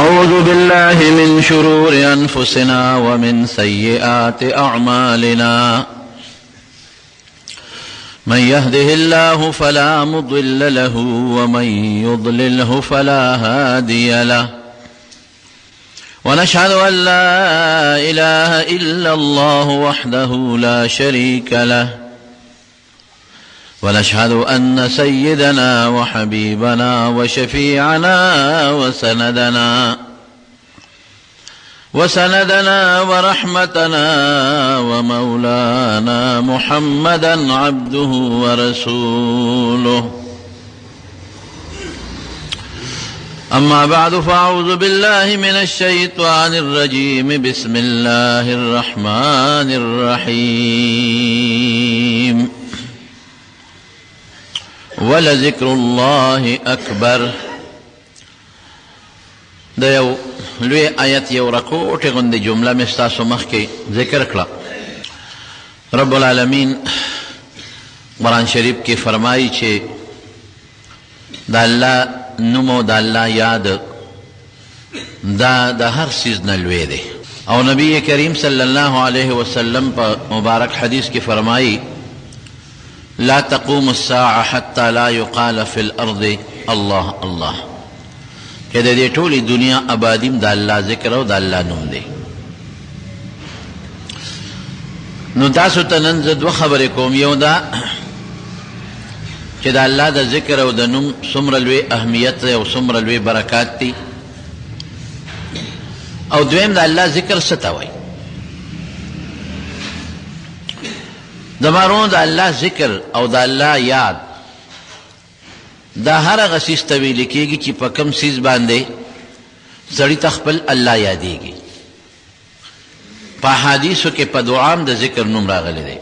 ونعوذ بالله من شرور أنفسنا ومن سيئات أعمالنا من يهده الله فلا مضل له ومن يضلله فلا هادي له ونشهد أن لا إله إلا الله وحده لا شريك له ونشهد أن سيدنا وحبيبنا وشفيعنا وسندنا ورحمتنا ومولانا محمدا عبده ورسوله أما بعد فأعوذ بالله من الشيطان الرجيم بسم الله الرحمن الرحيم ولذكر الله أكبر. دا یو لوی آیت یو رکوټ غوندې جمله مې ستاسو مخکې ذکر کړه. رب العالمین قرآن شریف کې فرمایي چې د الله نوم او د الله یاد دا د هر څیز نه لوی دی، او نبی کریم صلی الله علیه وسلم په مبارک حدیث کې فرمایي لا تقوم الساعة حتى لا يقال في الأرض الله الله، کہ د دې ټولې دنیا آبادیم د الله ذکر او د الله نوم دی. نو تاسو ته نن زه دوه خبرې کوم. یو دا چې د الله د ذکر او د نوم څومره لوی اهمیت دی او څومره لوی برکات دي، او دویم د الله ذکر څه ته وایي. دمارون دا اللہ ذکر او دا اللہ یاد دا ہر هغه څیز ته ویل کېږي چې په کوم څیز باندې سړي ته خپل الله یادېږي. په احادیثو کې په دعام د ذکر نوم راغلی دی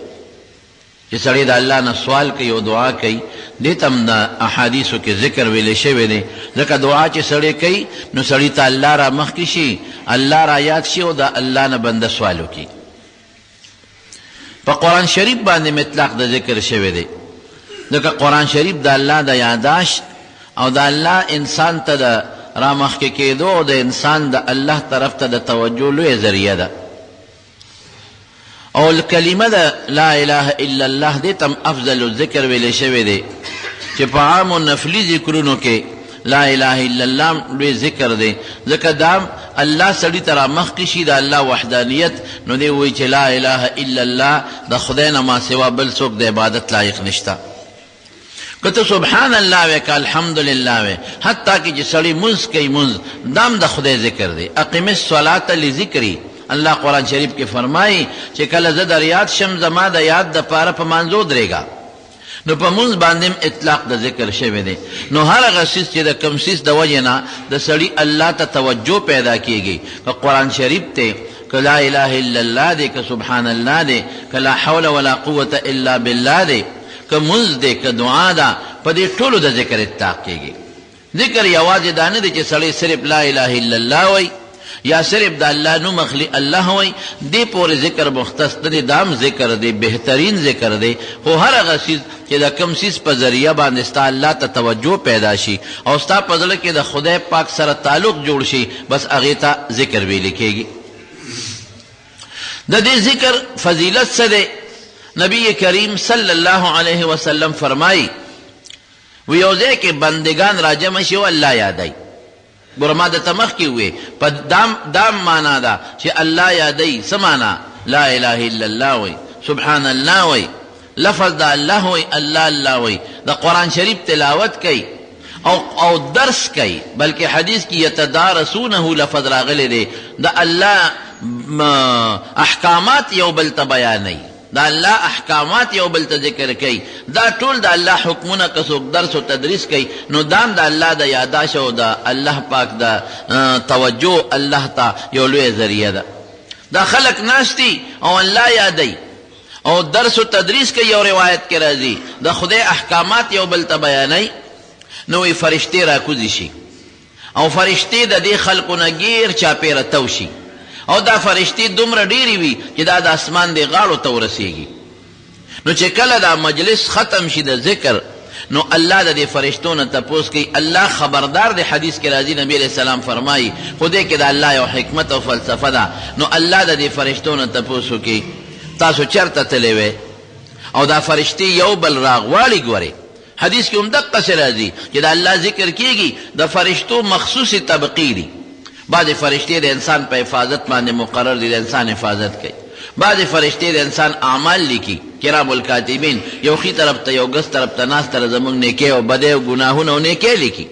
چې سړی د الله نه سوال کوي او دعا کوي، دې ته هم د احادیثو کې ذکر ویلی شوی دی. ځکه دعا چې سړی کوي نو سړي ته الله را مخکې شي، الله را یاد شي او د الله نه بنده سوال وکړي. په قرآن شریف باندې مطلق د ذکر شوی دی، ځکه قرآن شریف د الله د یاداشت او د الله انسان ته د رامخکې کېدو او د انسان د الله طرف ته د توجه لویه ذریعه ده. او کلمه د لا اله الا الله دې ته افضل الذکر ویلی شوی دی چې په عام و نفلي ذکرونو کې لا اله الا الله لوی ذکر دی، ځکه دا الله سړي ته را مخکې شي د الله وحدانیت، نو دی وایي چې لا اله الا الله د خدای نه ما سوا بل څوک د عبادت لایق نشته. که ته سبحان الله وایې که الحمدلله وایې، حتی کې چې سړی منځ کوي منځ دام د خدای ذکر دی. اقم الصلاة لذکري، الله قرآن شریف کې فرمایي چې کله زه در یاد شم زما د یاد دپاره په مانځو درېږه، نو په مونځ باندې اطلاق د ذکر شوی دی. نو هر هغه څیز چې د کوم څیز د وجې نه د سړي الله ته توجه پیدا کېږي، که قرآن شریف دی، که لا اله الا الله دی، که سبحان الله دی، که لا حول ولا قوة الا بالله دی، که مونځ دی، که دعا ده، په دې ټولو د ذکر اطلاق کېږي. ذکر یوازې دا نه دی چې سړی صرف لا اله الا الله وایي یا صرف د الله نوم اخلي الله وایي، دې پورې ذکر مختص نه دی، دام ذکر دی، بهترین ذکر دی. خو هر هغه څیز چې د کوم څیز په ذریعه باندې ستا الله ته توجه پیدا شي او ستا په زړه کې د خدای پاک سره تعلق جوړ شي، بس هغې ته ذکر ویل کېږي. د دې ذکر فضیلت څه دی؟ نبی کریم صلی الله علیه وسلم فرمایي و یو ځای کې بندگان راجمع شي او الله یادوي. ګوره ما درته مخکې وویې په دام معنا ده چې الله یادوي. څه معنا؟ لا اله الا الله وایي، سبحان الله وایي، لفظ د الله وایي، الله الله وایي، د قرآن شریف تلاوت کوي او درس کوي. بلکې حدیث کې یتدارسونه لفظ راغلی دی، د الله احکامات یو بل ته بیانوي، د الله احکامات یو بل ته ذکر کوي. دا ټول د الله حکمونه که څوک درس او تدریس کوي نو دام د الله د یاداش او د الله پاک د توجه الله ته یو لویه ذریعه ده. دا خلق ناشتي او الله یادوي او درس و تدریس کوي. یو روایت کې راځي د خدای احکامات یو بل ته بیانوي، نو فرشتې راکوزي شي او فرشتې د دې خلقو نه ګیر چاپېره تو شي، او دا فرشتې دومره ډېرې وي چې دا د اسمان د غاړو ته ورسېږي. نو چې کله دا مجلس ختم شي د ذکر، نو الله د دې فرشتو نه تپوس کوي. الله خبردار دی، حدیث کې راځي نبی علیہ السلام فرمایي خو دې کې د الله یو حکمت او فلسفه ده. نو الله د دې فرشتو نه تپوس کوي تاسو چرته تللی وئ؟ او دا فرشتې یو بل راغواړي. ګورئ حدیث کې هم دقسې راځي چې د الله ذکر کېږي د فرشتو مخصوصې طبقې دي. بعضې فرشتې د انسان په حفاظت باندې مقرر دي، د انسان حفاظت کوي. بعضې فرشتې د انسان اعمال لیکي، کرام الکاتبین، یو ښي طرف ته یو ګس طرف ته ناست ته زموږ نیکۍ او بدۍ او ګناهونه او نیکۍ لیکي.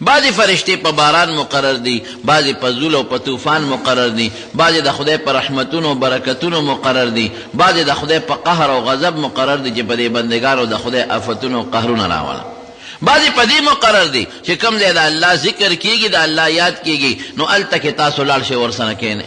بعضې فرشتې په باران مقرر دي، بعضې په زول او په طوفان مقرر دي، بعضې د خدای په رحمتونو او برکتونو مقرر دي، بعضې د خدای په قهر او غضب مقرر دي چې په دې بندګانو د خدای آفتونو او قهرونه راوله. بعضې په دې مقرر دي چې کوم ځای د الله ذکر کېږي، د الله یاد کېږي، نو هلته کې تاسو لاړ شئ ورسره کښېنئ.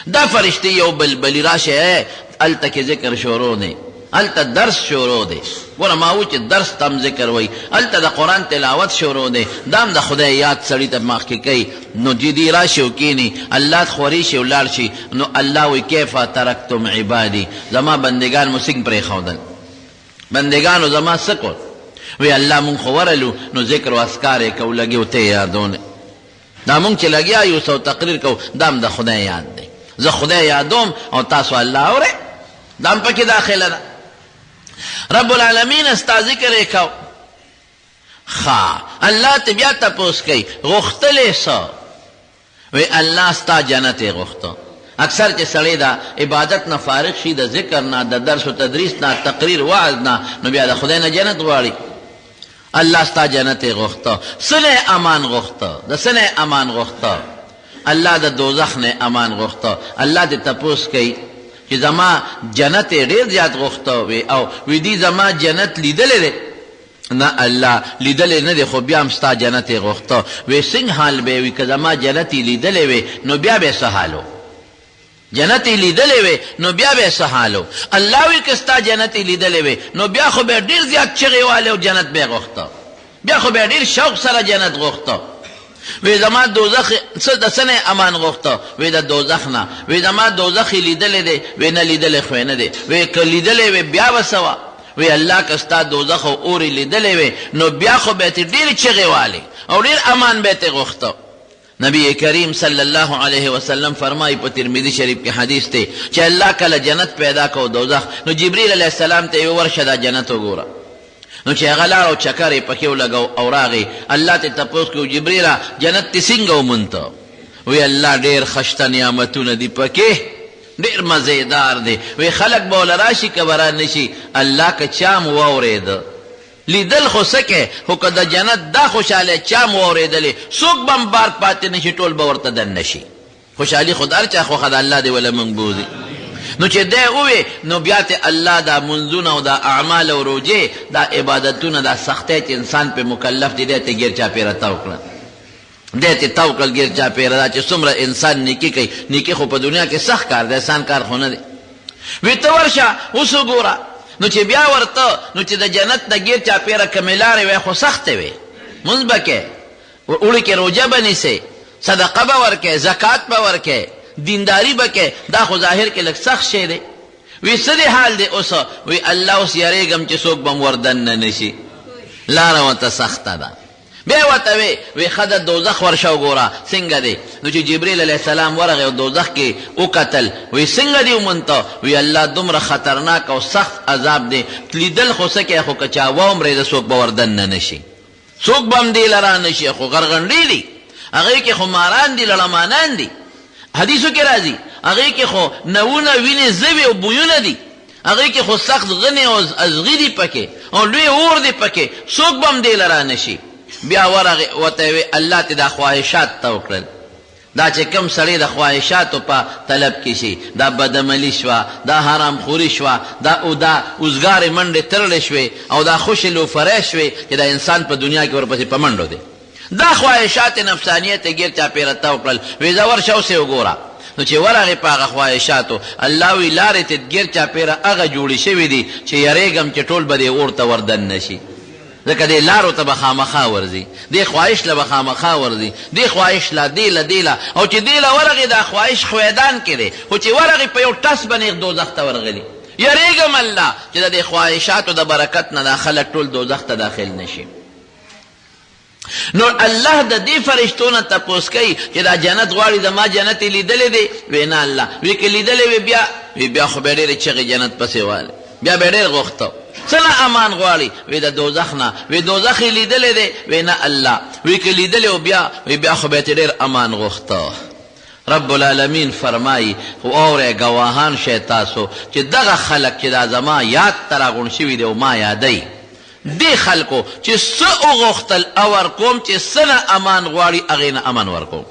دا فرشتې یو بل بلي راشئ، هلته کې ذکر شروع دی، هلته درس شروع دی. ګوره ما وایي چې درس ته هم ذکر وایي، هلته د قرآن تلاوت شروع دی، دا هم د خدای یاد سړي ته مخکې کوي. نو جدي راشي او کښېني، الله خوري شي او لاړ شي. نو الله وایي کیف ترکتم عبادي، زما بندګان مو څنګه پرېښودل؟ بندګانو زما څه کول؟ وی الله مونږ خو ورلو نو ذکر و اذکار یې کوو، لګي ته یادونه. دا مونږ چې لګیا یو سو تقریر کوو، دا هم د خدای یاد دی. زه خدای یادوم او تاسو الله اورئ، دا هم پکې داخله ده. رب العالمین استا ذکر یې کو. الله ته بیا تپوس کوي غوښتلې څه؟ وی الله ستا جنت یې غوښته. اکثر چې سړی د عبادت نه فارغ شي، د ذکر نه، د درس و تدریس نه، تقریر وعظ نه، نو بیا د خدای نه جنت غواړي. الله ستا جنت یې غوښته. څه نه امان غوښته؟ د څه نه امان غوښته؟ الله د دوزخ نه امان غوښته. الله دې تپوس کوي چې زما جنت یې ډېر زیات غوښته وي او وی دي زما جنت لیدلی دی؟ نه الله لیدلی نه دی، خو بیا هم ستا جنت یې غوښته. وی څنګه حال به وي که زما جنت یې لیدلی وي نو بیا به څه حال و؟ جنت یې لیدلی وي نو بیا به څه حال و؟ الله وی که ستا جنت یې لیدلی وي نو بیا خو به ډېر زیات چغې والی او جنت به یې غوښته، بیا خو به ډېر شوق سره جنت غوښته. وی زما دوزخ د څه نه امان غوښته؟ وی د دوزخ نه. وی زما دوزخ یې لیدلی دی؟ وی نه لیدلی خو یې نه دی. وی که لیدلی وی بیا به څه وه؟ وی الله که ستا دوزخ او اور یې لیدلی وی نو بیا خو به یې ډېرې چغې والې او ډېر امان به یې غوښته. نبی کریم صلی الله علیه وسلم فرمایي په ترمذي شریف کې حدیث دی چې الله کله جنت پیدا کو دوزخ، نو جبریل علیه السلام ته یې ورشه دا جنت وګوره. نو چې هغه لاړ او چکر یې پکې ولګو او راغی، الله ته تپوس کړو جبریله جنت دې څنګه ومونته؟ وی الله ډېر خشته نعمتونه دي پکې، ډېر مزیدار دی. وی خلک به وله راشي که به را نشي؟ الله که چا م واورېده لیدل خو څه کې، خو که د جنت دا خوشحالۍ چا م واورېدلې څوک به هم بار پاتې نه شي، ټول به ورته دننه شي. خوشحالي خو د هر چا خوښه ده، الله دې وله موږ بوځي. نو چې دی ووی نو بیا ته الله دا منځونه او دا اعمال او روجې دا عبادتونه دا سختۍ چې انسان په مکلف دی دی ته ګیر چاپېره تاو کړه، دی ته تاو کړل ګیر چاپېره. دا چې څومره انسان نیکي کوي، نیکي خو په دنیا کې سخت کار دی، آسان کار خو نه دی. وی ته ورشه اوس وګوره. نو چې بیا ورته نو چې د جنت نه ګیر چاپېره کمې لارې وی خو سختې وی، مونځ به کوې، اوړي کې روژه به نیسې، صدقه به ورکې، زکات به ورکې، دینداری بکې، دا خو ظاهر کې لږ سخت شی دی. وی څه دی حال دی اوس؟ وی الله اوس یریږم چې څوک به م وردننه نه شي، لاره ورته سخته ده. بیا ورته وی ښه د دوزخ ورشه وګوره څنګه دی. نو چې جبریل علیه السلام ورغی او دوزخ کې وکتل، وی څنګه دی ومونته؟ وی الله دومره خطرناک او سخت عذاب دی، لیدل خو څه کوي، خو که چا واومرېده څوک به وردننه نه شي، څوک به هم دې لره نه شي. خو غرغنډې دي، هغې کې خو ماران دي، لړمانان دي، حدیثو کې راځي هغې کې خو نوونه وینې زوی او بویونه دي، هغې کې خو سخت غنې او ازغي دي پکې او لوی اور دي پکې، څوک به هم دې له رانه شي. بیا ورغې ورته وی الله ته دا خواهشات ته وکړل. دا چې کوم سړی د خواهشاتو په طلب کې شي، دا بدعملي شوه، دا حرام خوري شوه، دا اوزګارې منډې ترلې شوې او دا خوشې لوفرۍ شوې چې دا انسان په دنیا کې ورپسې په منډو دی. دا خواهشات نفسانیه ته ګیر چاپېره تاو کړل. وی زه ورشه اوسې وګوره. نو چې ورغې په هغه خواهشاتو، الله وی لارې ته ګیر چاپېره هغه جوړې شوي دي چې یریږم چې ټول به دې اور ته وردننه شي، ځکه دې لارو ته به خامخا ورځي، دې خواهش له به خامخا ورځي، دې خواهش له دې له دې له، او چې دې له ورغې دا خواهش خویدان کې دی، خو چې ورغې په یو ټس باندې دوزخ ته ورغلي. یریګم الله چې د خواهشاتو د برکت نه دا خلک ټول دوزخ ته داخل نشي. نو الله د دې فرشتو نه تپوس کوي چې دا جنت غواړي، د ما جنت لیدلې دی؟ وی نه الله. وی که لیدلې وی بیا خو به ډېرې چغې جنت پسې والی، بیا به ډېر غوښته. څه نه امان غواړي؟ وی د دوزخ نه. وی دوزخ یې لیدلی دی؟ وی نه الله. وی که لیدلی و بیا خو به یې ډېر امان غوښته. رب العالمین فرمایی خو اورئ ګواهان شئ تاسو چې دغه خلک چې دا زما یاد ته راغونډ شوي دی او ما یادوي، دې خلکو چې څه وغوښتل او ورکوم، چې څه نه امان غواړي هغې نه امن ورکوم،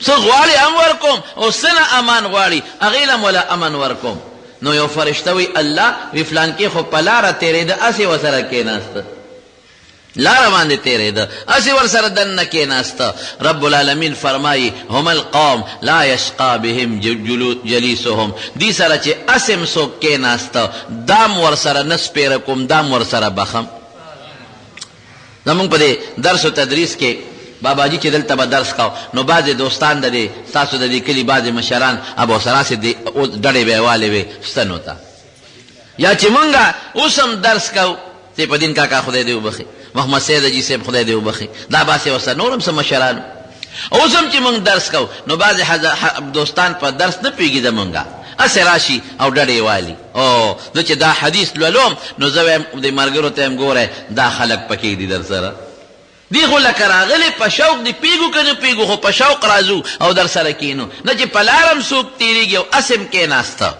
څه غواړي هم ورکوم او څه نه امان غواړي هغې نه موله امن ورکوم. نو یو فرشته وی الله وی فلانکې خو په لاره تېرېده، هسې ورسره کېناسته، لاره باندې تېرېده، هسې ورسره دننه کېناسته. رب العالمین فرمایي هم القوم لا یشقا بهم جلیسهم، دې سره چې اسم څوک کېناسته دام ورسره نه سپېره کوم، دام ورسره بخم. زمونږ په دې درس و تدریس کې باباجي چې دلته به درس کاو نو بعضې دوستان د دې ستاسو د دې کلي بعضې مشران ابو سراسې ډډې به یې والې وې ستنو ته، یا چې مونږه اوس هم درس کوو، سیف الدین کاکا خدای دې وبخي، محمد سید اجي صاحب خدای دې وبخي، دا باسې ورسره نور هم څه مشرانو. اوس هم چې مونږ درس کوو نو بعضې دوستان په درس نه پوهېږي زمونږه، هسې راشي او ډډې والي. او زه چې دا حدیث لولم نو زه وایم د ملګرو ته یم ګورئ دا خلک پکې دي در سره، دی خو لکه راغلی په شوق دی، پیږو که نه پیږو خو په شوق راځو او در سره کینو، نه چې په لارم څوک تېرېږي او اسم کېناسته.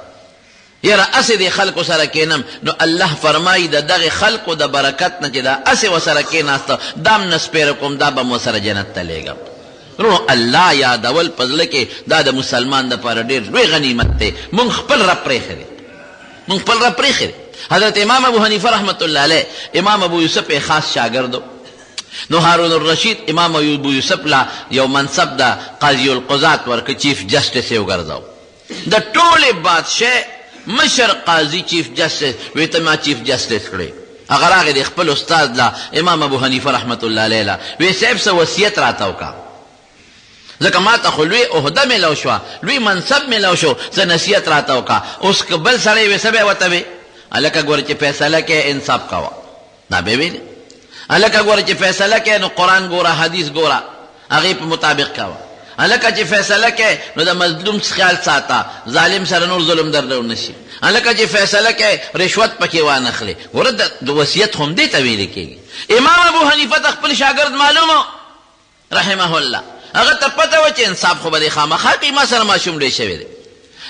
یاره اسې د خلکو سره کینم. نو الله فرمایي د دغې خلکو د برکت نه چې دا اسې ورسره کېناسته دام نه سپېره کوم، دا به م ورسره جنت ته لېږم. نو الله یادول په زړه کې دا د مسلمان دپاره ډېر لوی غنیمت دی. مونږ خپل رب پرېښی دی، مونږ خپل رب پرېښی دی. حضرت امام ابو حنیفه رحمت الله علیه امام ابو یوسف یې خاص شاګردو. نو هارون الرشید امام ابو یوسف لا یو منصب د قاضي القضات ورکه، چیف جسټس یې وګرځاو. د ټولې بادشاه مشر قاضي چیف جسټس وی ته ما چیف جسټس کړی. هغه راغی د خپل استاد لا امام ابو حنیفه رحمت الله علیه لا وی صاحب څه وصیت راته وکړه، ځکه ما ته خو لوی عهده میلاو شوه، لوی منصب میلاو شو، څه نصیحت راته وکړه. اوس که بل سړی وی څه به یې ورته وی؟ هلکه ګوره چې فیصله کې انصاف کوه، دا به ویلې. هلکه ګوره چې فیصله کې نو قرآن ګوره حدیث ګوره هغې په مطابق کوه. هلکه چې فیصله کې نو د مظلوم خیال ساته، ظالم سره نور ظلم درلو نشي. هلکه چې فیصله کې رشوت پکې وانخلې. ګوره د وصیت هم دې ته ویلې کېږي. امام ابو حنیفه ته خپل شاګرد معلومه رحمه الله، هغه ته پته وه چې انصاف خو به دی خامخا کوي، ما سره ماشوم ډېر شوی دی،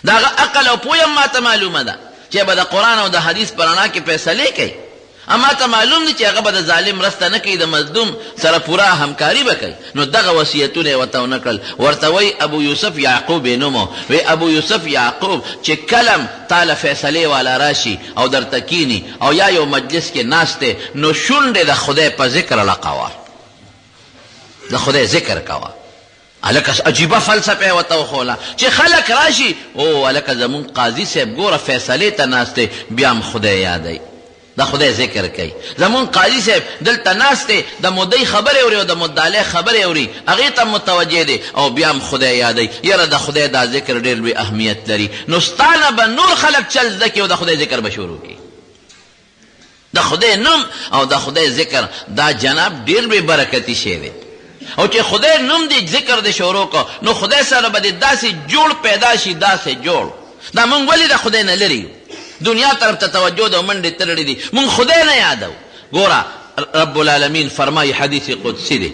د هغه عقل او پوی هم ما ته معلومه ده چې به د قرآن او د حدیث په رڼا کې فیصلې کوي. اما ته معلوم دی چې هغه به د ظالم مرسته نه کوي، د مظلوم سره پوره همکاري به کوي. نو دغه وصیتونه یې ورته ونه کړل. ورته وایي ابو یوسف یعقوب یې نوم وی ابو یوسف یعقوب چې کلم تاله فیصلې والا راشي او درته کیني او یا یو مجلس کې ناست دی نو شونډې د خدای په ذکر لقوه، د خدای ذکر کوه. هلکه عجیبه فلسفه یې ورته وښوله چې خلک راشي او هلکه زمونږ قاضي صاحب ګوره فیصلې ته ناست دی بیا هم خدای یادوي، د خدای ذکر کوي. زمون قاضي صاحب دلته ناست دی د مدعي خبرې اوري او د مدعي خبرې اوري، هغې ته متوجه دی او بیا هم خدای یادوي. یاره د خدای دا ذکر ډېر لوی اهمیت لري. نو ستا نه به نور خلک چل زده کړي او د خدای ذکر به شروع کړي. د خدای نوم او د خدای ذکر دا جناب ډېر بې برکتي شی دی. او چې خدای نوم دی ذکر دی شروع کو نو خدای سره به دې داسې جوړ پیدا شي، داسې جوړ. دا مونږ ولې د خدای نه لري؟ دنیا طرف ته توجه ده او منډې ترړې دي، مونږ خدای نه یادو. ګوره رب العالمین فرمایي حدیث قدسی دی،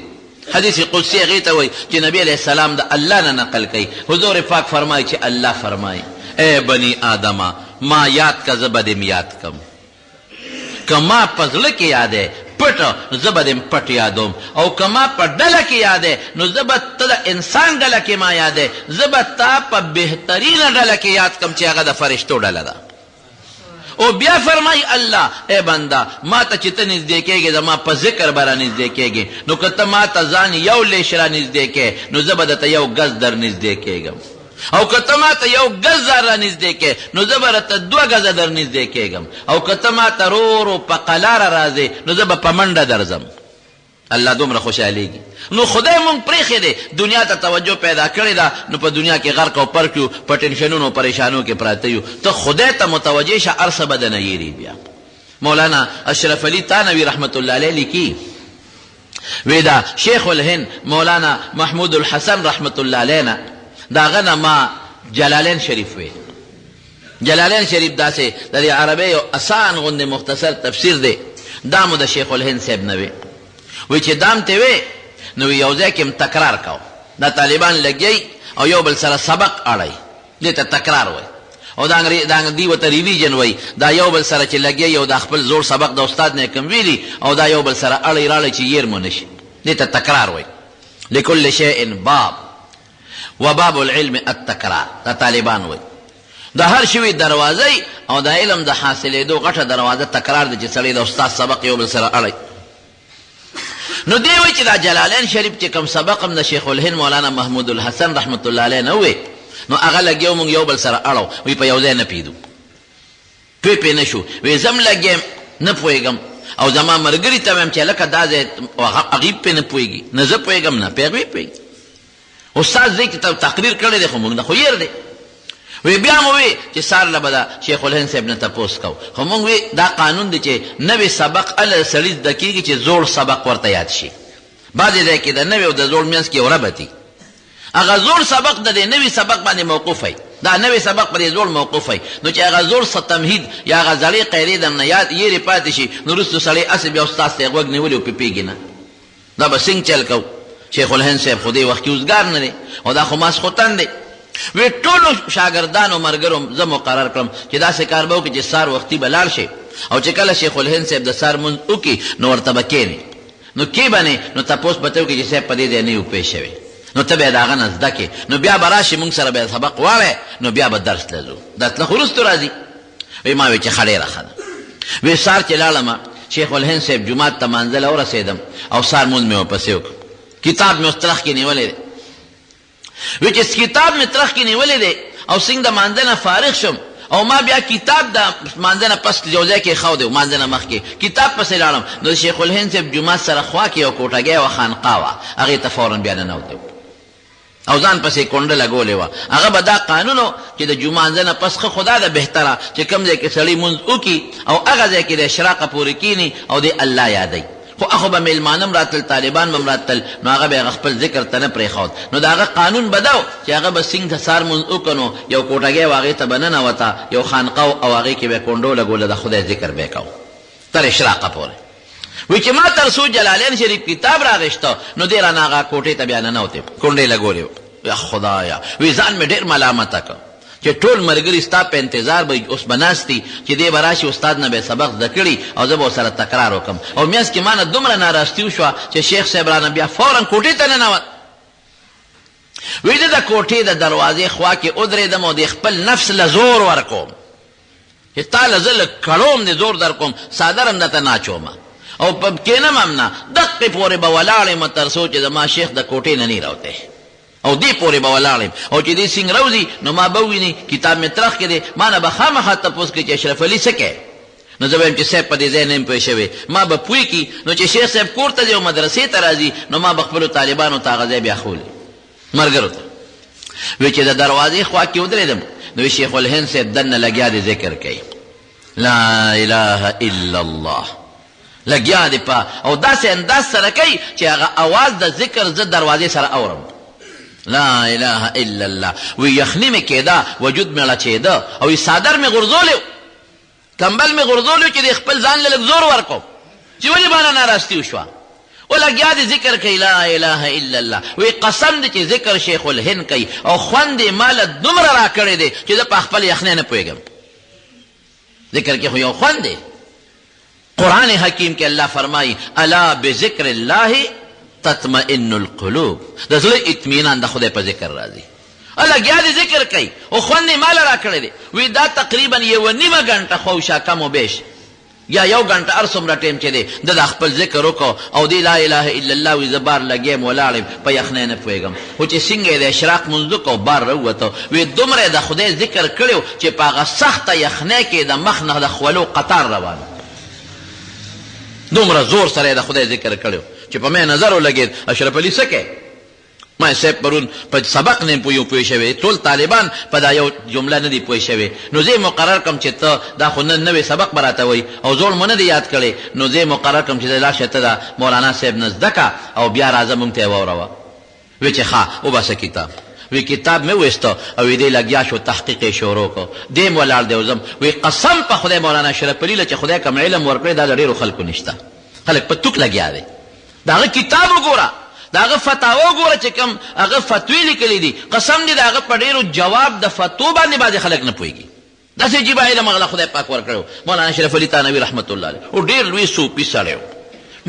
حدیث قدسی هغې ته وایي چې نبی علیه السلام د الله نه نقل کوي. حضور پاک فرمایي چې الله فرمایي ای بني آدمه ما یاد که زه به دې یاد کم، که ما په زړه کې یادی پټ زه به دې پټ یادوم، او که ما په ډله کې یادی نو زه به ته د انسان ډله کې ما یادی، زه به تا په بهترینه ډله کې یاد کم چې هغه د فرشتو ډله ده. او بیا فرمای الله اے بنده ما ته چې ته نږدې کېږې زما په ذکر به را نږدې کېږې، نو که ته ما ته ځان یو لیش را نږدې کړې نو زه به درته یو ګز در نږدې کېږم، او که ته ما ته یو ګز را نږدې کړې نو زه به درته 2 ګزه در نږدې کېږم، او که ته ما ته رو رو په قلاره راځې نو زه به په منډه درځم. الله دومره خوشحالیږي. نو خدای مونږ پرېښی دی دنیا ته توجه پیدا کړې ده، نو په دنیا کې غرق او پرک یو، په ټینشنونو پریشانو کې پراته یو. ته خدای ته متوجه شه، هر څه به درنه یېري. بیا مولانا اشرف علي تانوي رحمت الله علیه لیکي، وی دا شیخ الهند مولانا محمود الحسن رحمت الله علیه نه د هغه نه ما جلالین شریف وی. جلالین شریف داسې د دې عربۍ یو اسان غوندې مختصر تفسیر دی، دا مو د شیخ الهند صاحب نه وی. وی چې دام ته وی نو یو ځای کې تکرار کو، دا طالبان لګي او یو بل سره سبق اړی، دې ته تکرار وی. او دا دی ورته ریویژن وی، دا یو بل سره چې لګي یو د خپل زوړ سبق د استاد نه کم ویلي، او دا یو بل سره اړی راړی چې ير مو نشي، دې ته تکرار وی. لكل شيء باب وباب العلم التکرار، دا طالبان وی. د هر شوی دروازه او د علم د حاصلېدو غټه دروازه تکرار دی چې سړی د استاد سبق یو بل سره اړی. نو دی وی چې دا جلالین شریف چې کوم سبق هم د شیخ الهند مولانا محمود الحسن رحمت الله علیه نه وی، نو هغه لګیو مونږ یو بل سره اړو، وی په یو ځای نه پیدو، پې نه شو. وی زم لګیم نه پوهېږم، او زما ملګري ته ویم چې لکه دا ځای هغې پې نه پوهېږي، نه زه پوهېږم نه پې هغې پوهېږي. استاد ځای کې تقریر کړی دی خو مونږ نه خو ير دی. وی بیا مو وی چې سار له به د شیخ الهند صاحب نه تپوس کو، خو مونږ وی دا قانون دی چې نوی سبق هله سړي زده کېږي چې زوړ سبق ورته یاد شي. بعضې ځای کې د نوي او د زوړ منځ کې یو ربط وي، هغه زوړ سبق د دې نوي سبق باندې موقوف وي، دا نوی سبق پر دې زوړ موقوف وي. نو چې هغه زوړ څه تمهید یا هغه زړې قیدې درنه یاد یېرې پاتې شي، نو وروستو سړی هسې بیا استاد ته یې غوږ نیولي او پېپېږي نه. دا به څنګه چل کو؟ شیخ الهند صاحب خو دې وخت کې اوزګار نه دی، او دا خو ماسخوتن دی. وی ټولو شاګردانو ملګرو زه مقرر کړم چې داسې کار به وکړي چې سار وختي به لاړ شي، او چې کله شیخ الهند صاحب د سار مونځ وکړي نو ورته به کښېنې، نو کې به نه نو تپوس به ته وکړي چې صاحب په دې ځای نه یو پېښ شوی، نو ته بیا د هغه نه زده کړې، نو بیا به راشي مونږ سره بیا سبق واړی، نو بیا به درس ته ځو. درس له خو وروستو راځي. وی ما وی چې ښه ډېره ښه ده. وی سار چې لاړم شیخ الهند صاحب جومات ته منزله ورسېدم، او سار مونځ مې ورپسې وکړ. کتاب مې اوس ترخ کې نیولی دی. وی چې کتاب مې ترخ کې نیولی دی او څنګه د مانځه نه فارغ شم، او ما بیا کتاب د مانځه نه پس یو ځای کې ایښودی و، مانځه نه مخکې کتاب پسې لاړم، نو د شیخ الهند صاحب جومات سره خوا کې یو کوټګۍ وه، خانقاه وه، هغې ته فورا بیا ننوتی و او ځان پسې کونډه لګولې وه. هغه به دا قانون و چې د مانځه نه پس ښه خدا ده بهتره چې کوم ځای کې سړی مونځ وکړي او هغه ځای کې د اشراقه پورې کښېني او د الله یادوي. خو اخو به میلمانم راتل، طالبان به م راتل، نو هغه به هغه خپل ذکر ته نه پرېښود. نو د هغه قانون به دا و چې هغه به څنګه د سار مونځ وکړو، نو یو کوټګۍ و هغې ته به ننوته، یو خانقه او هغې کې به یې کونډو لګوله، د خدای ذکر به یې کو تر اشراقه پورې. وی چې ما تر څو جلالین شریف کتاب راغېشته، نو دې رانه هغه کوټې ته بیا ننوتې، کونډې لګولې و. یا خدایا، وی ځان مې ډېر ملامته کړ چې ټول ملګري ستا په انتظار به اوس به ناست دي چې دی به راشي استاد نه به یې سبق زده کړي او زه به ورسره تکرار وکړم. او منځ کې ما نه دومره ناراستي وشوه چې شیخ صاحب رانه بیا فورا کوټې ته ننوت. وی د کوټې د دروازې خوا کې ودرېدم او د خپل نفس له زور ورکوم چې تا له زه لږ کړوم د زور در کوم، څادر هم درته ناچومه او په کښېنم هم نه، دقې پورې به ولاړ یم تر څو چې زما شیخ د کوټې نه نه راوتی، او دې پورې به ولاړ یم. او چې دې څنګه راوځي نو ما به وویني کتاب مې ترخ کې دی، ما نه به خامخا تپوس کوي چې اشرف علي څه کوي. نو زه به یم چې صاحب په دې ځای نه یم پوه شوی، ما به پوه کړي. نو چې شیخ صاحب کور ته ځي او مدرسې ته راځي، نو ما به خپلو طالبانو ته هغه ځای بیا ښولي ملګرو ته. وی چې د دروازې خوا کې ودرېدم، نو شیخ الهند صاحب دننه لګیا دی ذکر کوي، لا اله الا الله، لګیا دی په او داسې انداز سره کوي چې هغه اواز د ذکر زه دروازې سره اورم. لا اله الا الله. وی یخنی مې کېده، وجود مې لچېده، او څادر مې غورځولی و، کمبل مې غورځولی و چې د خپل ځان له لږ زور ورکوم چې ولې مانه ناراستي وشوه. و لګیا دی ذکر کوي لا اله الا الله. وی قسم دی چې ذکر شیخ الهند کوي او خوند یې ماله دومره را کړی دی چې زه په خپل یخنۍ نه پوهېږم. ذکر کې خو یو خوند دی. قرآن حکیم کې الله فرمایي الا بذکر الله تطمئن القلوب، د زړه اطمینان د خدای په ذکر راځي. لګیا دی ذکر کوي او خوند یې ماله را کړی دی. وی دا تقریبا 1.5 غنټه خواوشا کم و بیش یا 1 غنټه هر څومره ټایم چې دی د د خپل ذکر وکړو او دی لا اله الا الله وی زه بار لګیم ولاړ یم په یخنۍ نه پوهېږم. خو چې څنګه یې د اشراق مونځ وکړو بار راووته، وی دومره یې د خدای ذکر کړی چې په هغه سخته یخنۍ کې د مخ نه د خولو قطار روان، دومره زور سره یې د خدای ذکر کړی. چې په مې نظر ولګېد اشرف علي څه کوي ما صاحب پرون په سبق نه پوه شوی ټول طالبان په دا یو جمله نه دي پوه شوی نو زه مقرر کم چې ته دا خو نن نوې سبق براته وای او زوړ مونږ نه دی یاد کړي نو زه مقرر کم چې لا شته دا مولانا صاحب نه زده کا او بیا راځه مونږ ته واوروه وی چې ښه وباسه کتاب وی کتاب مې وسته او دې لګیا شو تحقیق شروع کو دې مولانا دې وزم وی قسم په خدای مولانا اشرف علي چې خدای کوم علم ورکړي دا ډېرو خلکو نشته خلک په توک لګیا دي داغه کتاب وګوره داغه فتاوا وګوره چې کوم هغه فتوی لیکلي دي قسم دې داغه په ډېرو جواب د فتوا باندې باندې خلک نه پوهېږي داسې عجیبه علم هغه خدای پاک ورکړی مولانا اشرف علي تانوي رحمت الله علیه او ډېر لوی صوفي سړی و